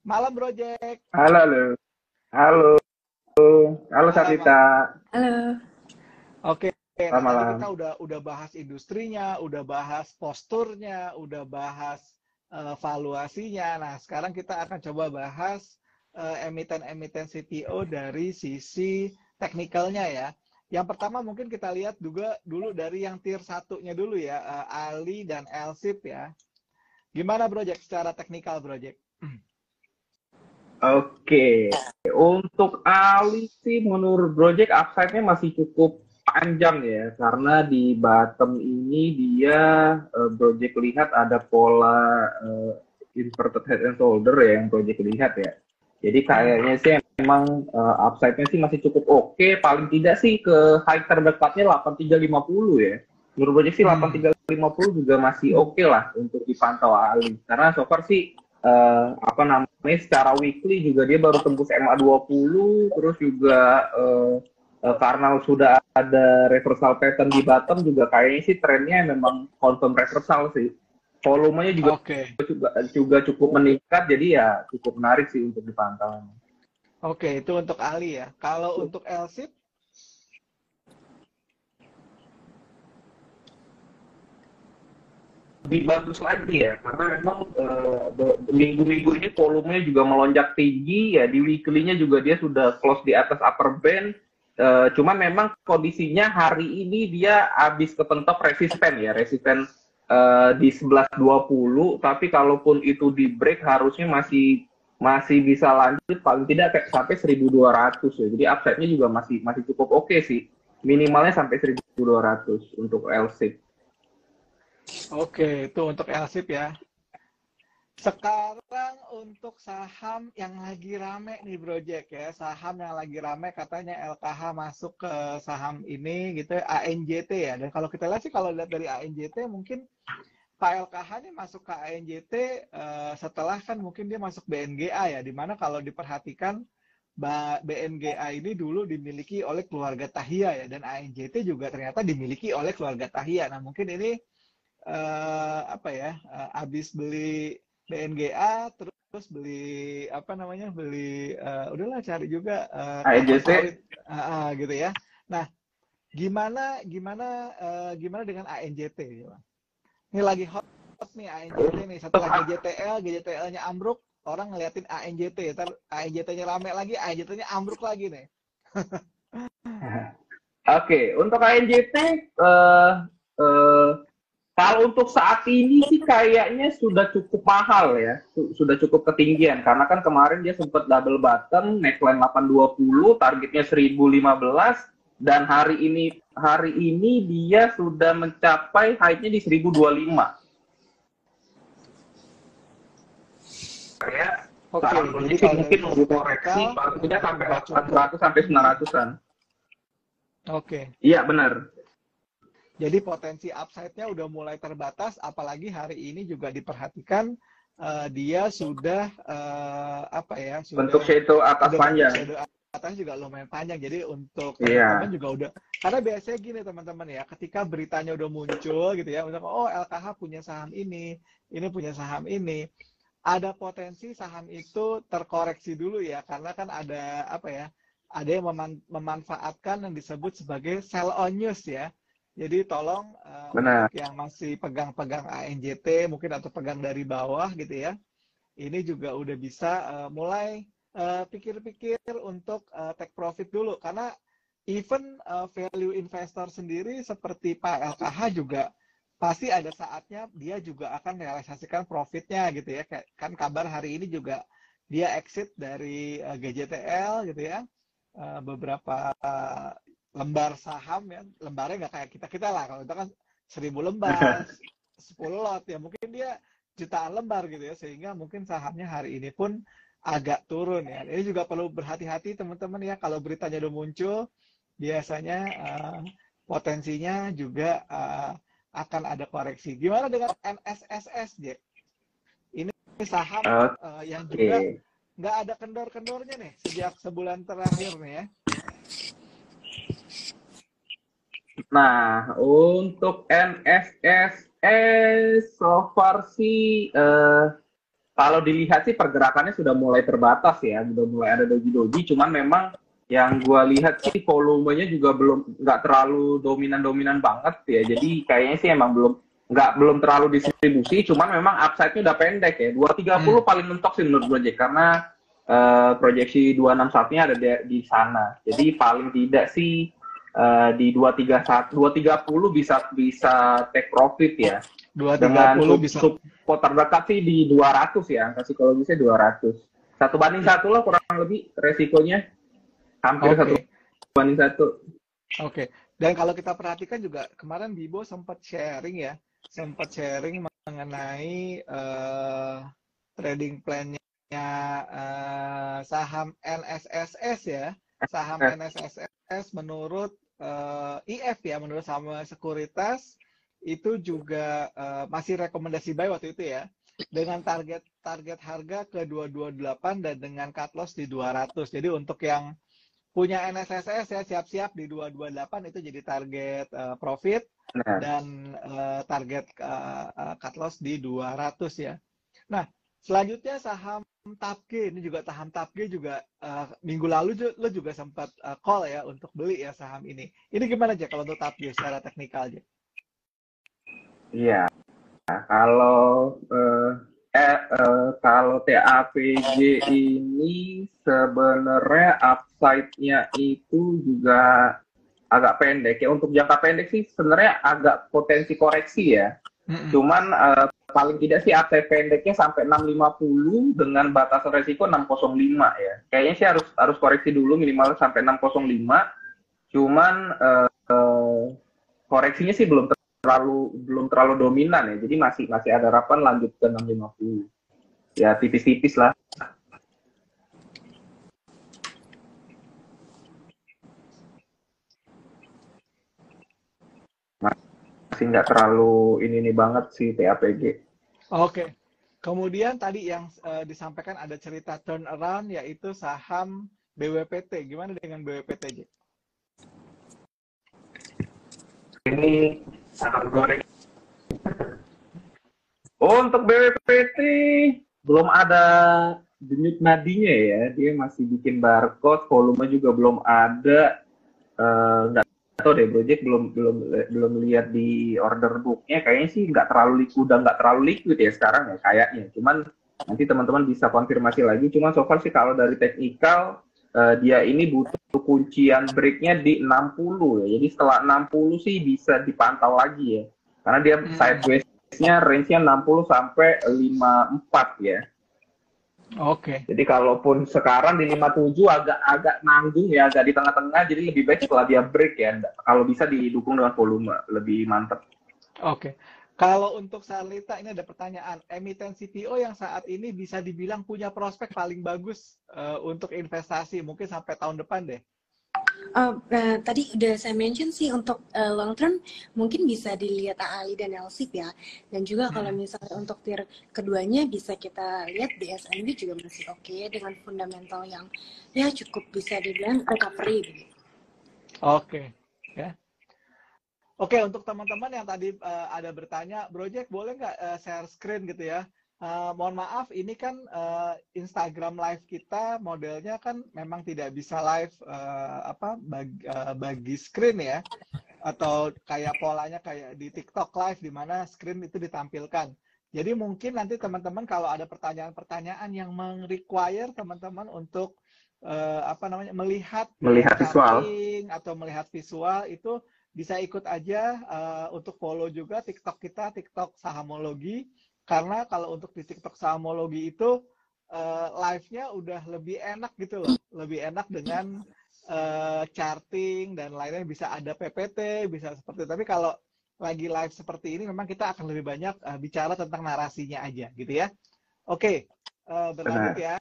Malam Project. Halo. Halo Sarlita. Halo. Oke, nah, tadi kita udah bahas industrinya, udah bahas posturnya, udah bahas valuasinya. Nah, sekarang kita akan coba bahas emiten-emiten CPO dari sisi teknikalnya ya. Yang pertama mungkin kita lihat juga dulu dari yang tier 1-nya dulu ya, ALI dan LSIP ya. Gimana Project secara teknikal Project? Oke, untuk ALI sih menurut Project upside-nya masih cukup panjang ya, karena di bottom ini dia Project lihat ada pola inverted head and shoulder ya yang Project lihat ya. Jadi kayaknya sih memang upside-nya sih masih cukup oke. Paling tidak sih ke high terdekatnya 8350 ya. Menurut Project sih 8350 juga masih oke lah untuk dipantau ALI. Karena so far sih secara weekly juga dia baru tembus MA20, terus juga karena sudah ada reversal pattern di bottom juga kayaknya sih trennya memang confirm reversal sih. Volumenya juga Oke. juga cukup meningkat, jadi ya cukup menarik sih untuk dipantau. Oke, itu untuk Ali ya. Kalau untuk LSIP, lebih bagus lagi ya, karena memang minggu-minggu ini volumenya juga melonjak tinggi ya, di weekly-nya juga dia sudah close di atas upper band. Cuman memang kondisinya hari ini dia habis kepentok resisten di 11.20, tapi kalaupun itu di break harusnya masih bisa lanjut paling tidak kayak sampai 1.200 ya. Jadi upside-nya juga masih cukup oke sih. Minimalnya sampai 1.200 untuk LSIP. oke, itu untuk LSIP ya. Sekarang untuk saham yang lagi rame nih Bro Jack ya, saham yang lagi rame katanya LKH masuk ke saham ini gitu ya, ANJT ya. Dan kalau kita lihat sih kalau lihat dari ANJT mungkin Pak LKH nih masuk ke ANJT setelah kan mungkin dia masuk BNGA ya, dimana kalau diperhatikan BNGA ini dulu dimiliki oleh keluarga Tahia ya, dan ANJT juga ternyata dimiliki oleh keluarga Tahia. Nah mungkin ini apa ya, habis beli BNGA terus beli apa namanya, beli udahlah cari juga kelapa AEJT. sawit gitu ya. Nah gimana gimana gimana dengan ANJT ya? Ini lagi hot nih ANJT nih, setelah GJTL-nya ambruk, orang ngeliatin ANJT, ntar ANJT-nya rame lagi, ANJT-nya ambruk lagi nih. Oke, untuk ANJT kalau untuk saat ini sih kayaknya sudah cukup mahal ya, sudah cukup ketinggian karena kan kemarin dia sempat double bottom, neckline 820, targetnya 1015, dan hari ini dia sudah mencapai high-nya di 1025. Kayak Oke, saran jadi sih kalau mungkin dari nunggu sisi koreksi teknikal paling tidak sampai nggak cukup. 800 sampai 900-an. Oke, Iya benar. jadi potensi upside-nya udah mulai terbatas, apalagi hari ini juga diperhatikan dia sudah apa ya, Bentuk shadow atas udah bentuk panjang. shadow atas juga lumayan panjang. Jadi untuk Iya. teman-teman juga udah, karena biasanya gini teman-teman ya, ketika beritanya udah muncul gitu ya, misalnya oh LKH punya saham ini punya saham ini, ada potensi saham itu terkoreksi dulu ya, karena kan ada apa ya, ada yang memanfaatkan yang disebut sebagai sell on news ya. Jadi tolong Benar. untuk yang masih pegang-pegang ANJT mungkin atau pegang dari bawah gitu ya, ini juga udah bisa mulai pikir-pikir untuk take profit dulu, karena even value investor sendiri seperti Pak LKH juga pasti ada saatnya dia juga akan realisasikan profitnya gitu ya. Kan kabar hari ini juga dia exit dari GJTL gitu ya, beberapa lembar saham ya, lembarnya nggak kayak kita lah, kalau itu kan 1.000 lembar 10 lot ya, mungkin dia jutaan lembar gitu ya, sehingga mungkin sahamnya hari ini pun agak turun ya. Ini juga perlu berhati-hati teman-teman ya, kalau beritanya udah muncul biasanya potensinya juga akan ada koreksi. Gimana dengan NSSS, J? Ini saham yang juga nggak ada kendor-kendornya nih sejak sebulan terakhir nih ya. Nah, untuk NSSS so far sih kalau dilihat sih pergerakannya sudah mulai terbatas ya, sudah mulai ada doji-doji, cuman memang yang gue lihat sih volumenya juga nggak terlalu dominan banget ya, jadi kayaknya sih emang belum terlalu distribusi, cuman memang upside-nya udah pendek ya, 230 paling mentok sih menurut gue, karena proyeksi 261-nya ada di sana, jadi paling tidak sih di 230 bisa take profit ya. 230 bisa support terdekat sih di 200 ya, angka psikologisnya 200. 1:1 lah kurang lebih resikonya. Hampir 1:1. Oke. Dan kalau kita perhatikan juga kemarin Bibo sempat sharing mengenai trading plan-nya saham NSSS ya. Saham NSSS menurut IF ya, menurut sama sekuritas itu juga masih rekomendasi buy waktu itu ya, dengan target harga ke 228 dan dengan cut loss di 200. Jadi untuk yang punya NSSS ya, siap-siap di 228 itu jadi target profit Nah, dan target cut loss di 200 ya. Nah, selanjutnya saham TAPG, ini juga saham TAPG juga minggu lalu lo juga sempat call ya untuk beli ya saham ini. Ini gimana aja kalau untuk TAPG secara teknikal aja? iya. Kalau kalau TAPJ ini sebenarnya upside-nya itu juga agak pendek ya. Untuk jangka pendek sih sebenarnya agak potensi koreksi ya. Cuman paling tidak sih upside pendeknya sampai 650 dengan batasan resiko 605 ya. Kayaknya sih harus koreksi dulu minimal sampai 605. Cuman koreksinya sih belum terlalu dominan ya. Jadi masih ada harapan lanjut ke 650. Ya tipis-tipis lah. Masih nggak terlalu ini banget sih TAPG. Oke. Kemudian tadi yang disampaikan ada cerita turnaround yaitu saham BWPT. Gimana dengan BWPT, J? Ini sangat goreng. Untuk BWPT belum ada denyut nadinya ya, dia masih bikin barcode, volume juga belum ada. Nggak tahu deh, Project belum lihat di order booknya, kayaknya sih nggak terlalu liquid ya sekarang ya kayaknya. Cuman nanti teman-teman bisa konfirmasi lagi. Cuman so far sih kalau dari teknikal dia ini butuh kuncian breaknya di 60 ya. Jadi setelah 60 sih bisa dipantau lagi ya. Karena dia sideways-nya range-nya 60 sampai 54 ya. Oke. Jadi kalaupun sekarang di 57 agak nanggung ya, agak di tengah-tengah, jadi lebih baik setelah dia break ya. Kalau bisa didukung dengan volume, lebih mantap. Oke. Kalau untuk Sarlita ini ada pertanyaan, emiten CPO yang saat ini bisa dibilang punya prospek paling bagus untuk investasi, mungkin sampai tahun depan deh. Tadi udah saya mention sih untuk long term mungkin bisa dilihat AALI dan LSIP ya. Dan juga kalau misalnya untuk tier keduanya bisa kita lihat DSNB juga masih oke dengan fundamental yang ya cukup bisa dibilang recovery. Oke. Ya. Oke, untuk teman-teman yang tadi ada bertanya, Project boleh nggak share screen gitu ya? Mohon maaf, ini kan Instagram live kita modelnya kan memang tidak bisa live bagi screen ya, atau kayak polanya kayak di TikTok live di mana screen itu ditampilkan. Jadi mungkin nanti teman-teman kalau ada pertanyaan-pertanyaan yang meng-require teman-teman untuk melihat visual atau melihat visual itu bisa ikut aja untuk follow juga TikTok kita, TikTok Sahamologi. Karena kalau untuk di TikTok Sahamologi itu live-nya udah lebih enak gitu loh. Lebih enak dengan charting dan lainnya, bisa ada PPT, bisa seperti itu. Tapi kalau lagi live seperti ini memang kita akan lebih banyak bicara tentang narasinya aja gitu ya. Oke, berlanjut ya.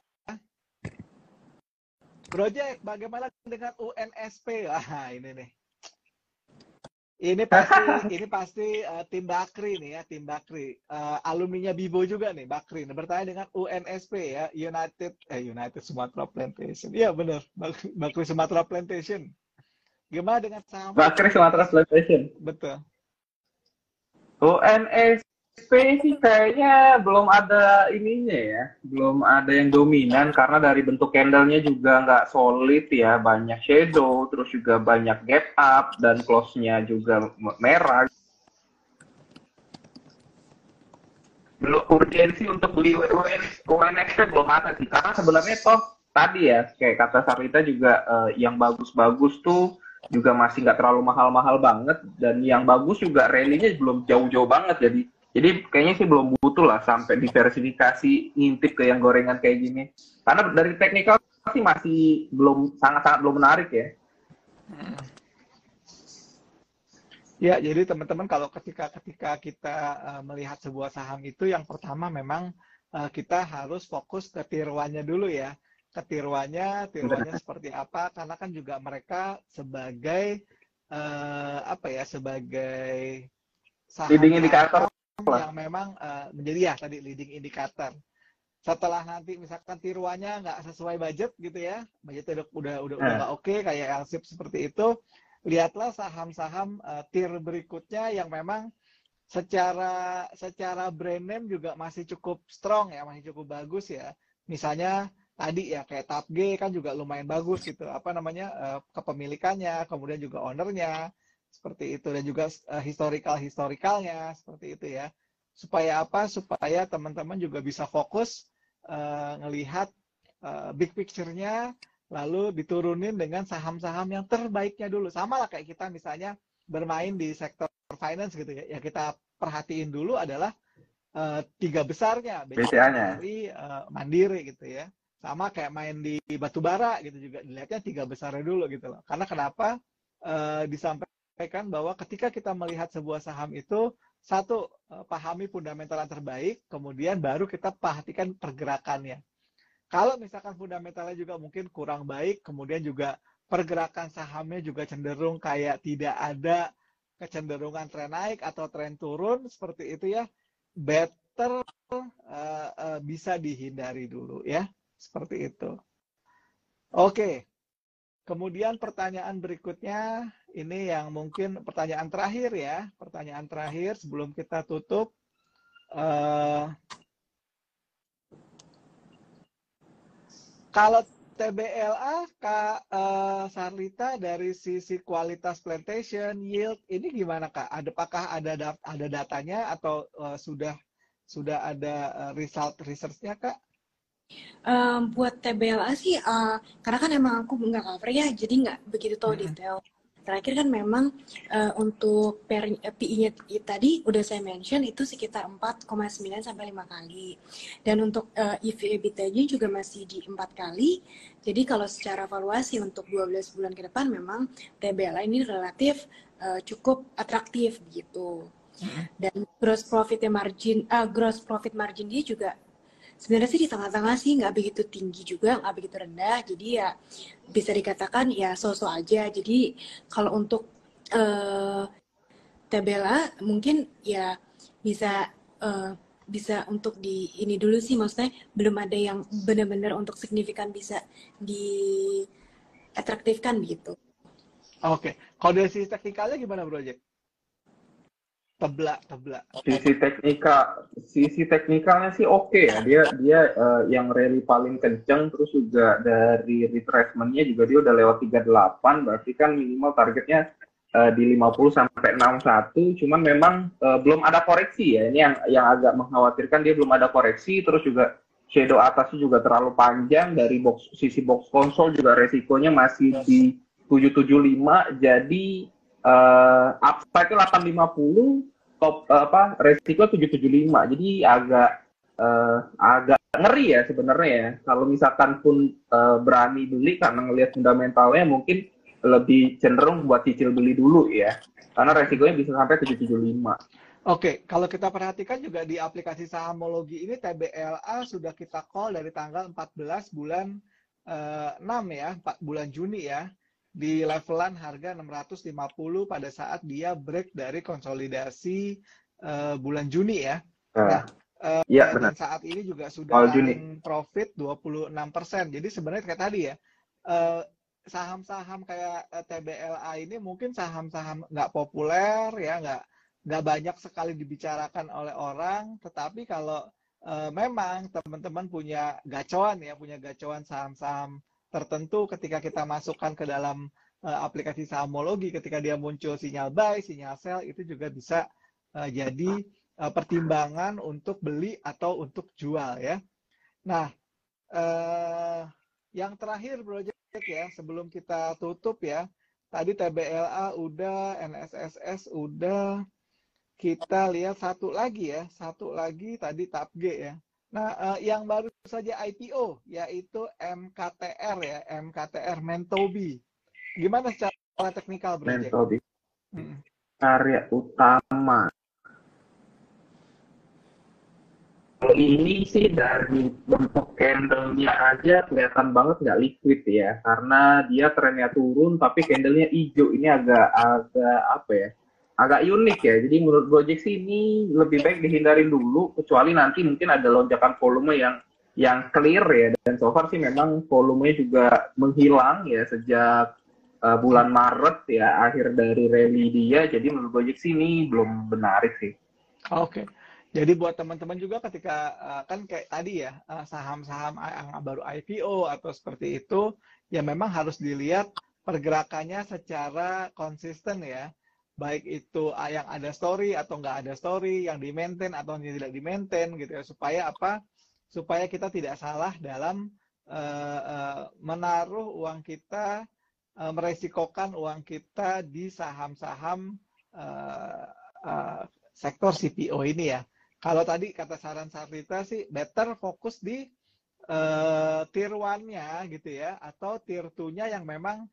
Project, bagaimana dengan UNSP? Ini nih. Ini pasti tim Bakri nih ya, tim Bakri. Alumninya Bibo juga nih, Bakri. Bertanya dengan UNSP ya, United Sumatera Plantation. Iya benar, Bakri Sumatera Plantation. Gimana dengan saham Bakri Sumatera Plantation? Betul. UNSP sih kayaknya belum ada ininya ya, belum ada yang dominan karena dari bentuk candle-nya juga nggak solid ya, banyak shadow, terus juga banyak gap up dan close-nya juga merah. Belum urgensi untuk beli UNSP belum ada sih, karena sebenarnya toh tadi ya kayak kata Sarlita juga yang bagus-bagus tuh juga masih nggak terlalu mahal-mahal banget, dan yang bagus juga rally-nya belum jauh-jauh banget, jadi kayaknya sih belum butuh lah sampai diversifikasi ngintip ke yang gorengan kayak gini. Karena dari teknikal sih masih sangat-sangat belum menarik ya. Ya, jadi teman-teman kalau ketika kita melihat sebuah saham itu, yang pertama memang kita harus fokus ke tier 1-nya dulu ya. Ke tier 1-nya seperti apa, karena kan juga mereka sebagai sebagai saham leading indikator yang memang menjadi ya tadi leading indicator. setelah nanti misalkan tiruannya nggak sesuai budget gitu ya, budgetnya udah nggak oke kayak LSIP seperti itu, lihatlah saham-saham tier berikutnya yang memang secara brand name juga masih cukup strong ya, masih cukup bagus ya. Misalnya tadi ya kayak TAPG kan juga lumayan bagus gitu, apa namanya kepemilikannya, kemudian juga ownernya seperti itu, dan juga historicalnya seperti itu ya. Supaya apa? Supaya teman-teman juga bisa fokus ngelihat big picture-nya, lalu diturunin dengan saham-saham yang terbaiknya dulu. Sama lah kayak kita misalnya bermain di sektor finance gitu ya. Yang kita perhatiin dulu adalah 3 besarnya, BCA-nya. BCA, Mandiri gitu ya. Sama kayak main di batubara gitu juga, dilihatnya 3 besarnya dulu gitu loh. Karena kenapa disampaikan bahwa ketika kita melihat sebuah saham itu, satu, pahami fundamental yang terbaik, kemudian baru kita perhatikan pergerakannya. Kalau misalkan fundamentalnya juga mungkin kurang baik, kemudian juga pergerakan sahamnya juga cenderung kayak tidak ada kecenderungan tren naik atau tren turun, seperti itu ya, better bisa dihindari dulu ya, seperti itu. Oke, kemudian pertanyaan berikutnya, ini yang mungkin pertanyaan terakhir ya, pertanyaan terakhir sebelum kita tutup. Kalau TBLA, Kak Sarlita, dari sisi kualitas plantation, yield, ini gimana Kak? Apakah ada datanya atau sudah ada research-nya Kak? Buat TBLA sih, karena kan emang aku nggak cover ya, jadi nggak begitu tahu detail. Terakhir kan memang untuk PI-nya tadi udah saya mention itu sekitar 4,9 sampai 5 kali. Dan untuk EV/EBITDA-nya juga masih di 4 kali. Jadi kalau secara valuasi untuk 12 bulan ke depan memang TBLA ini relatif cukup atraktif gitu. Dan gross profit margin dia juga sebenarnya sih di tengah-tengah sih, nggak begitu tinggi juga, nggak begitu rendah. Jadi ya bisa dikatakan ya so-so aja. Jadi kalau untuk TBLA mungkin ya bisa untuk di ini dulu sih, maksudnya belum ada yang benar-benar untuk signifikan bisa diatraktifkan gitu. Oke, kalau dari sisi teknikalnya gimana Bro Jack? Teblak. Sisi teknikalnya sih oke ya. Dia yang rally paling kenceng, terus juga dari retracement-nya juga dia udah lewat 38, berarti kan minimal targetnya di 50 sampai 61. Cuman memang belum ada koreksi ya. Ini yang agak mengkhawatirkan, dia belum ada koreksi, terus juga shadow atasnya juga terlalu panjang, dari sisi box console juga resikonya masih di 775, jadi upside-nya 850, top resiko 775. Jadi agak ngeri ya sebenarnya ya. Kalau misalkan pun berani beli karena ngelihat fundamentalnya, mungkin lebih cenderung buat cicil beli dulu ya. Karena resikonya bisa sampai 775. Oke, kalau kita perhatikan juga di aplikasi Sahamologi ini, TBLA sudah kita call dari tanggal 14 bulan 6 ya, 4 bulan Juni ya, di levelan harga 650 pada saat dia break dari konsolidasi bulan Juni ya. Nah, ya, dan saat ini juga sudah running profit 26%. Jadi sebenarnya kayak tadi ya, saham-saham kayak TBLA ini mungkin saham-saham nggak populer ya, nggak banyak sekali dibicarakan oleh orang, tetapi kalau memang teman-teman punya gacoan saham-saham tertentu, ketika kita masukkan ke dalam aplikasi Sahamologi, ketika dia muncul sinyal buy, sinyal sell, itu juga bisa jadi pertimbangan untuk beli atau untuk jual ya. Nah, yang terakhir Bro Jack ya, sebelum kita tutup ya, tadi TBLA udah, NSSS udah, kita lihat satu lagi tadi TAPG ya. Nah, yang baru saja IPO yaitu MKTR ya, MKTR Mentobi. Gimana secara teknikal Bro Jack? Mentobi. Karya utama. Kalau ini sih dari bentuk candle-nya aja kelihatan banget nggak liquid ya, karena dia trennya turun tapi candle-nya hijau. Ini agak apa ya? Agak unik ya. Jadi menurut Gojek sih ini lebih baik dihindarin dulu, kecuali nanti mungkin ada lonjakan volume yang yang clear ya, dan so far sih memang volumenya juga menghilang ya sejak bulan Maret ya, akhir dari rally dia. Jadi menurut Gojek sih ini belum menarik sih. Oke. Jadi buat teman-teman juga ketika kan kayak tadi ya, saham-saham yang baru IPO atau seperti itu, ya memang harus dilihat pergerakannya secara konsisten ya. Baik itu yang ada story atau nggak ada story, yang di-maintain atau yang tidak di-maintain gitu ya. Supaya apa? Supaya kita tidak salah dalam menaruh uang kita, meresikokan uang kita di saham-saham sektor CPO ini ya. Kalau tadi kata saran Sarita sih better fokus di tier 1-nya gitu ya, atau tier 2-nya yang memang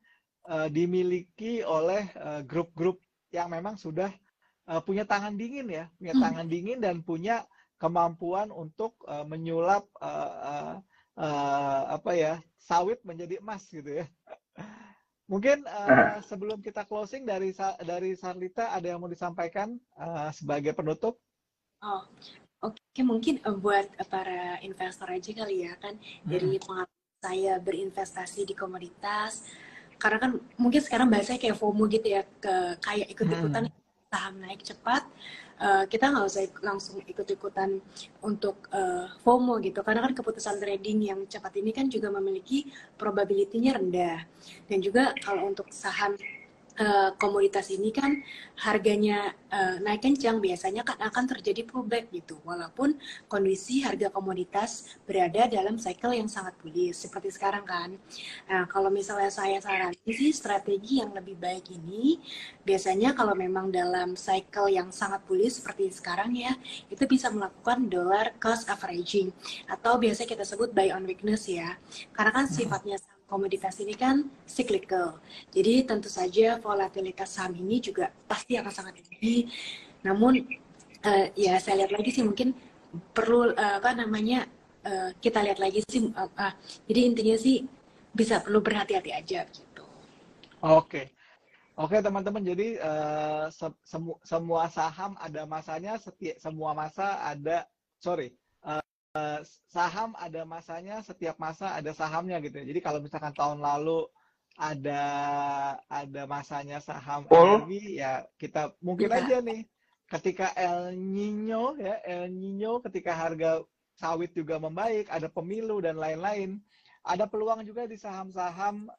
dimiliki oleh grup-grup yang memang sudah punya tangan dingin ya, punya tangan dingin dan punya kemampuan untuk menyulap apa ya, sawit menjadi emas gitu ya. Mungkin sebelum kita closing dari Sarlita ada yang mau disampaikan sebagai penutup? Oh, oke, mungkin buat para investor aja kali ya kan, dari pengalaman saya berinvestasi di komoditas, karena kan mungkin sekarang bahasanya kayak FOMO gitu ya, kayak ikut-ikutan saham naik cepat, kita nggak usah langsung ikut-ikutan untuk FOMO gitu, karena kan keputusan trading yang cepat ini kan juga memiliki probability-nya rendah. Dan juga kalau untuk saham komoditas ini kan harganya naik kencang, biasanya kan akan terjadi pullback gitu, walaupun kondisi harga komoditas berada dalam cycle yang sangat bullish seperti sekarang kan. Nah, kalau misalnya saya saranin sih strategi yang lebih baik ini biasanya kalau memang dalam cycle yang sangat bullish seperti sekarang ya, itu bisa melakukan dollar cost averaging atau biasa kita sebut buy on weakness ya, karena kan sifatnya komoditas ini kan cyclical. Jadi tentu saja volatilitas saham ini juga pasti akan sangat tinggi. Namun ya saya lihat lagi sih mungkin perlu kita lihat lagi sih. Jadi intinya sih bisa perlu berhati-hati aja gitu. Oke. Oke teman-teman, jadi semua saham ada masanya, semua masa ada, saham ada masanya, setiap masa ada sahamnya gitu ya. Jadi kalau misalkan tahun lalu ada masanya saham energi, ya kita mungkin aja nih ketika El Nino ketika harga sawit juga membaik, ada pemilu dan lain-lain, ada peluang juga di saham-saham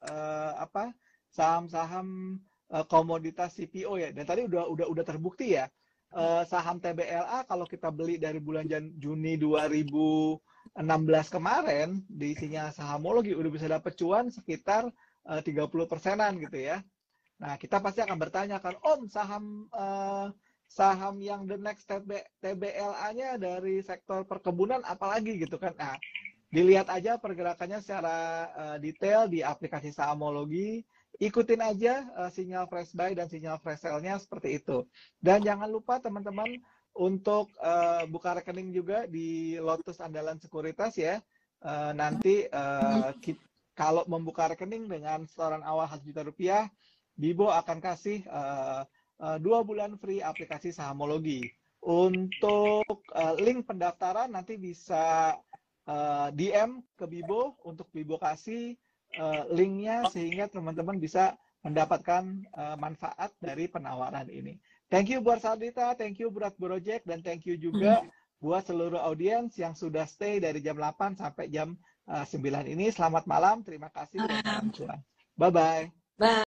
saham-saham komoditas CPO ya. Dan tadi udah terbukti ya. Saham TBLA kalau kita beli dari bulan Juni 2016 kemarin di sinyal sahamologi udah bisa dapat cuan sekitar 30%-an gitu ya. Nah, kita pasti akan bertanya kan, Om, saham yang the next TBLA-nya dari sektor perkebunan apalagi gitu kan. Nah, dilihat aja pergerakannya secara detail di aplikasi sahamologi. Ikutin aja sinyal fresh buy dan sinyal fresh sell-nya seperti itu. Dan jangan lupa teman-teman untuk buka rekening juga di Lotus Andalan Sekuritas ya. Nanti kalau membuka rekening dengan setoran awal 1 juta rupiah, Bibo akan kasih 2 bulan free aplikasi sahamologi. Untuk link pendaftaran nanti bisa DM ke Bibo untuk Bibo kasih linknya sehingga teman-teman bisa mendapatkan manfaat dari penawaran ini. Thank you buat Sarlita, thank you buat Project, dan thank you juga buat seluruh audiens yang sudah stay dari jam 8 sampai jam 9 ini. Selamat malam, terima kasih dan salam cuan. Bye-bye. Bye.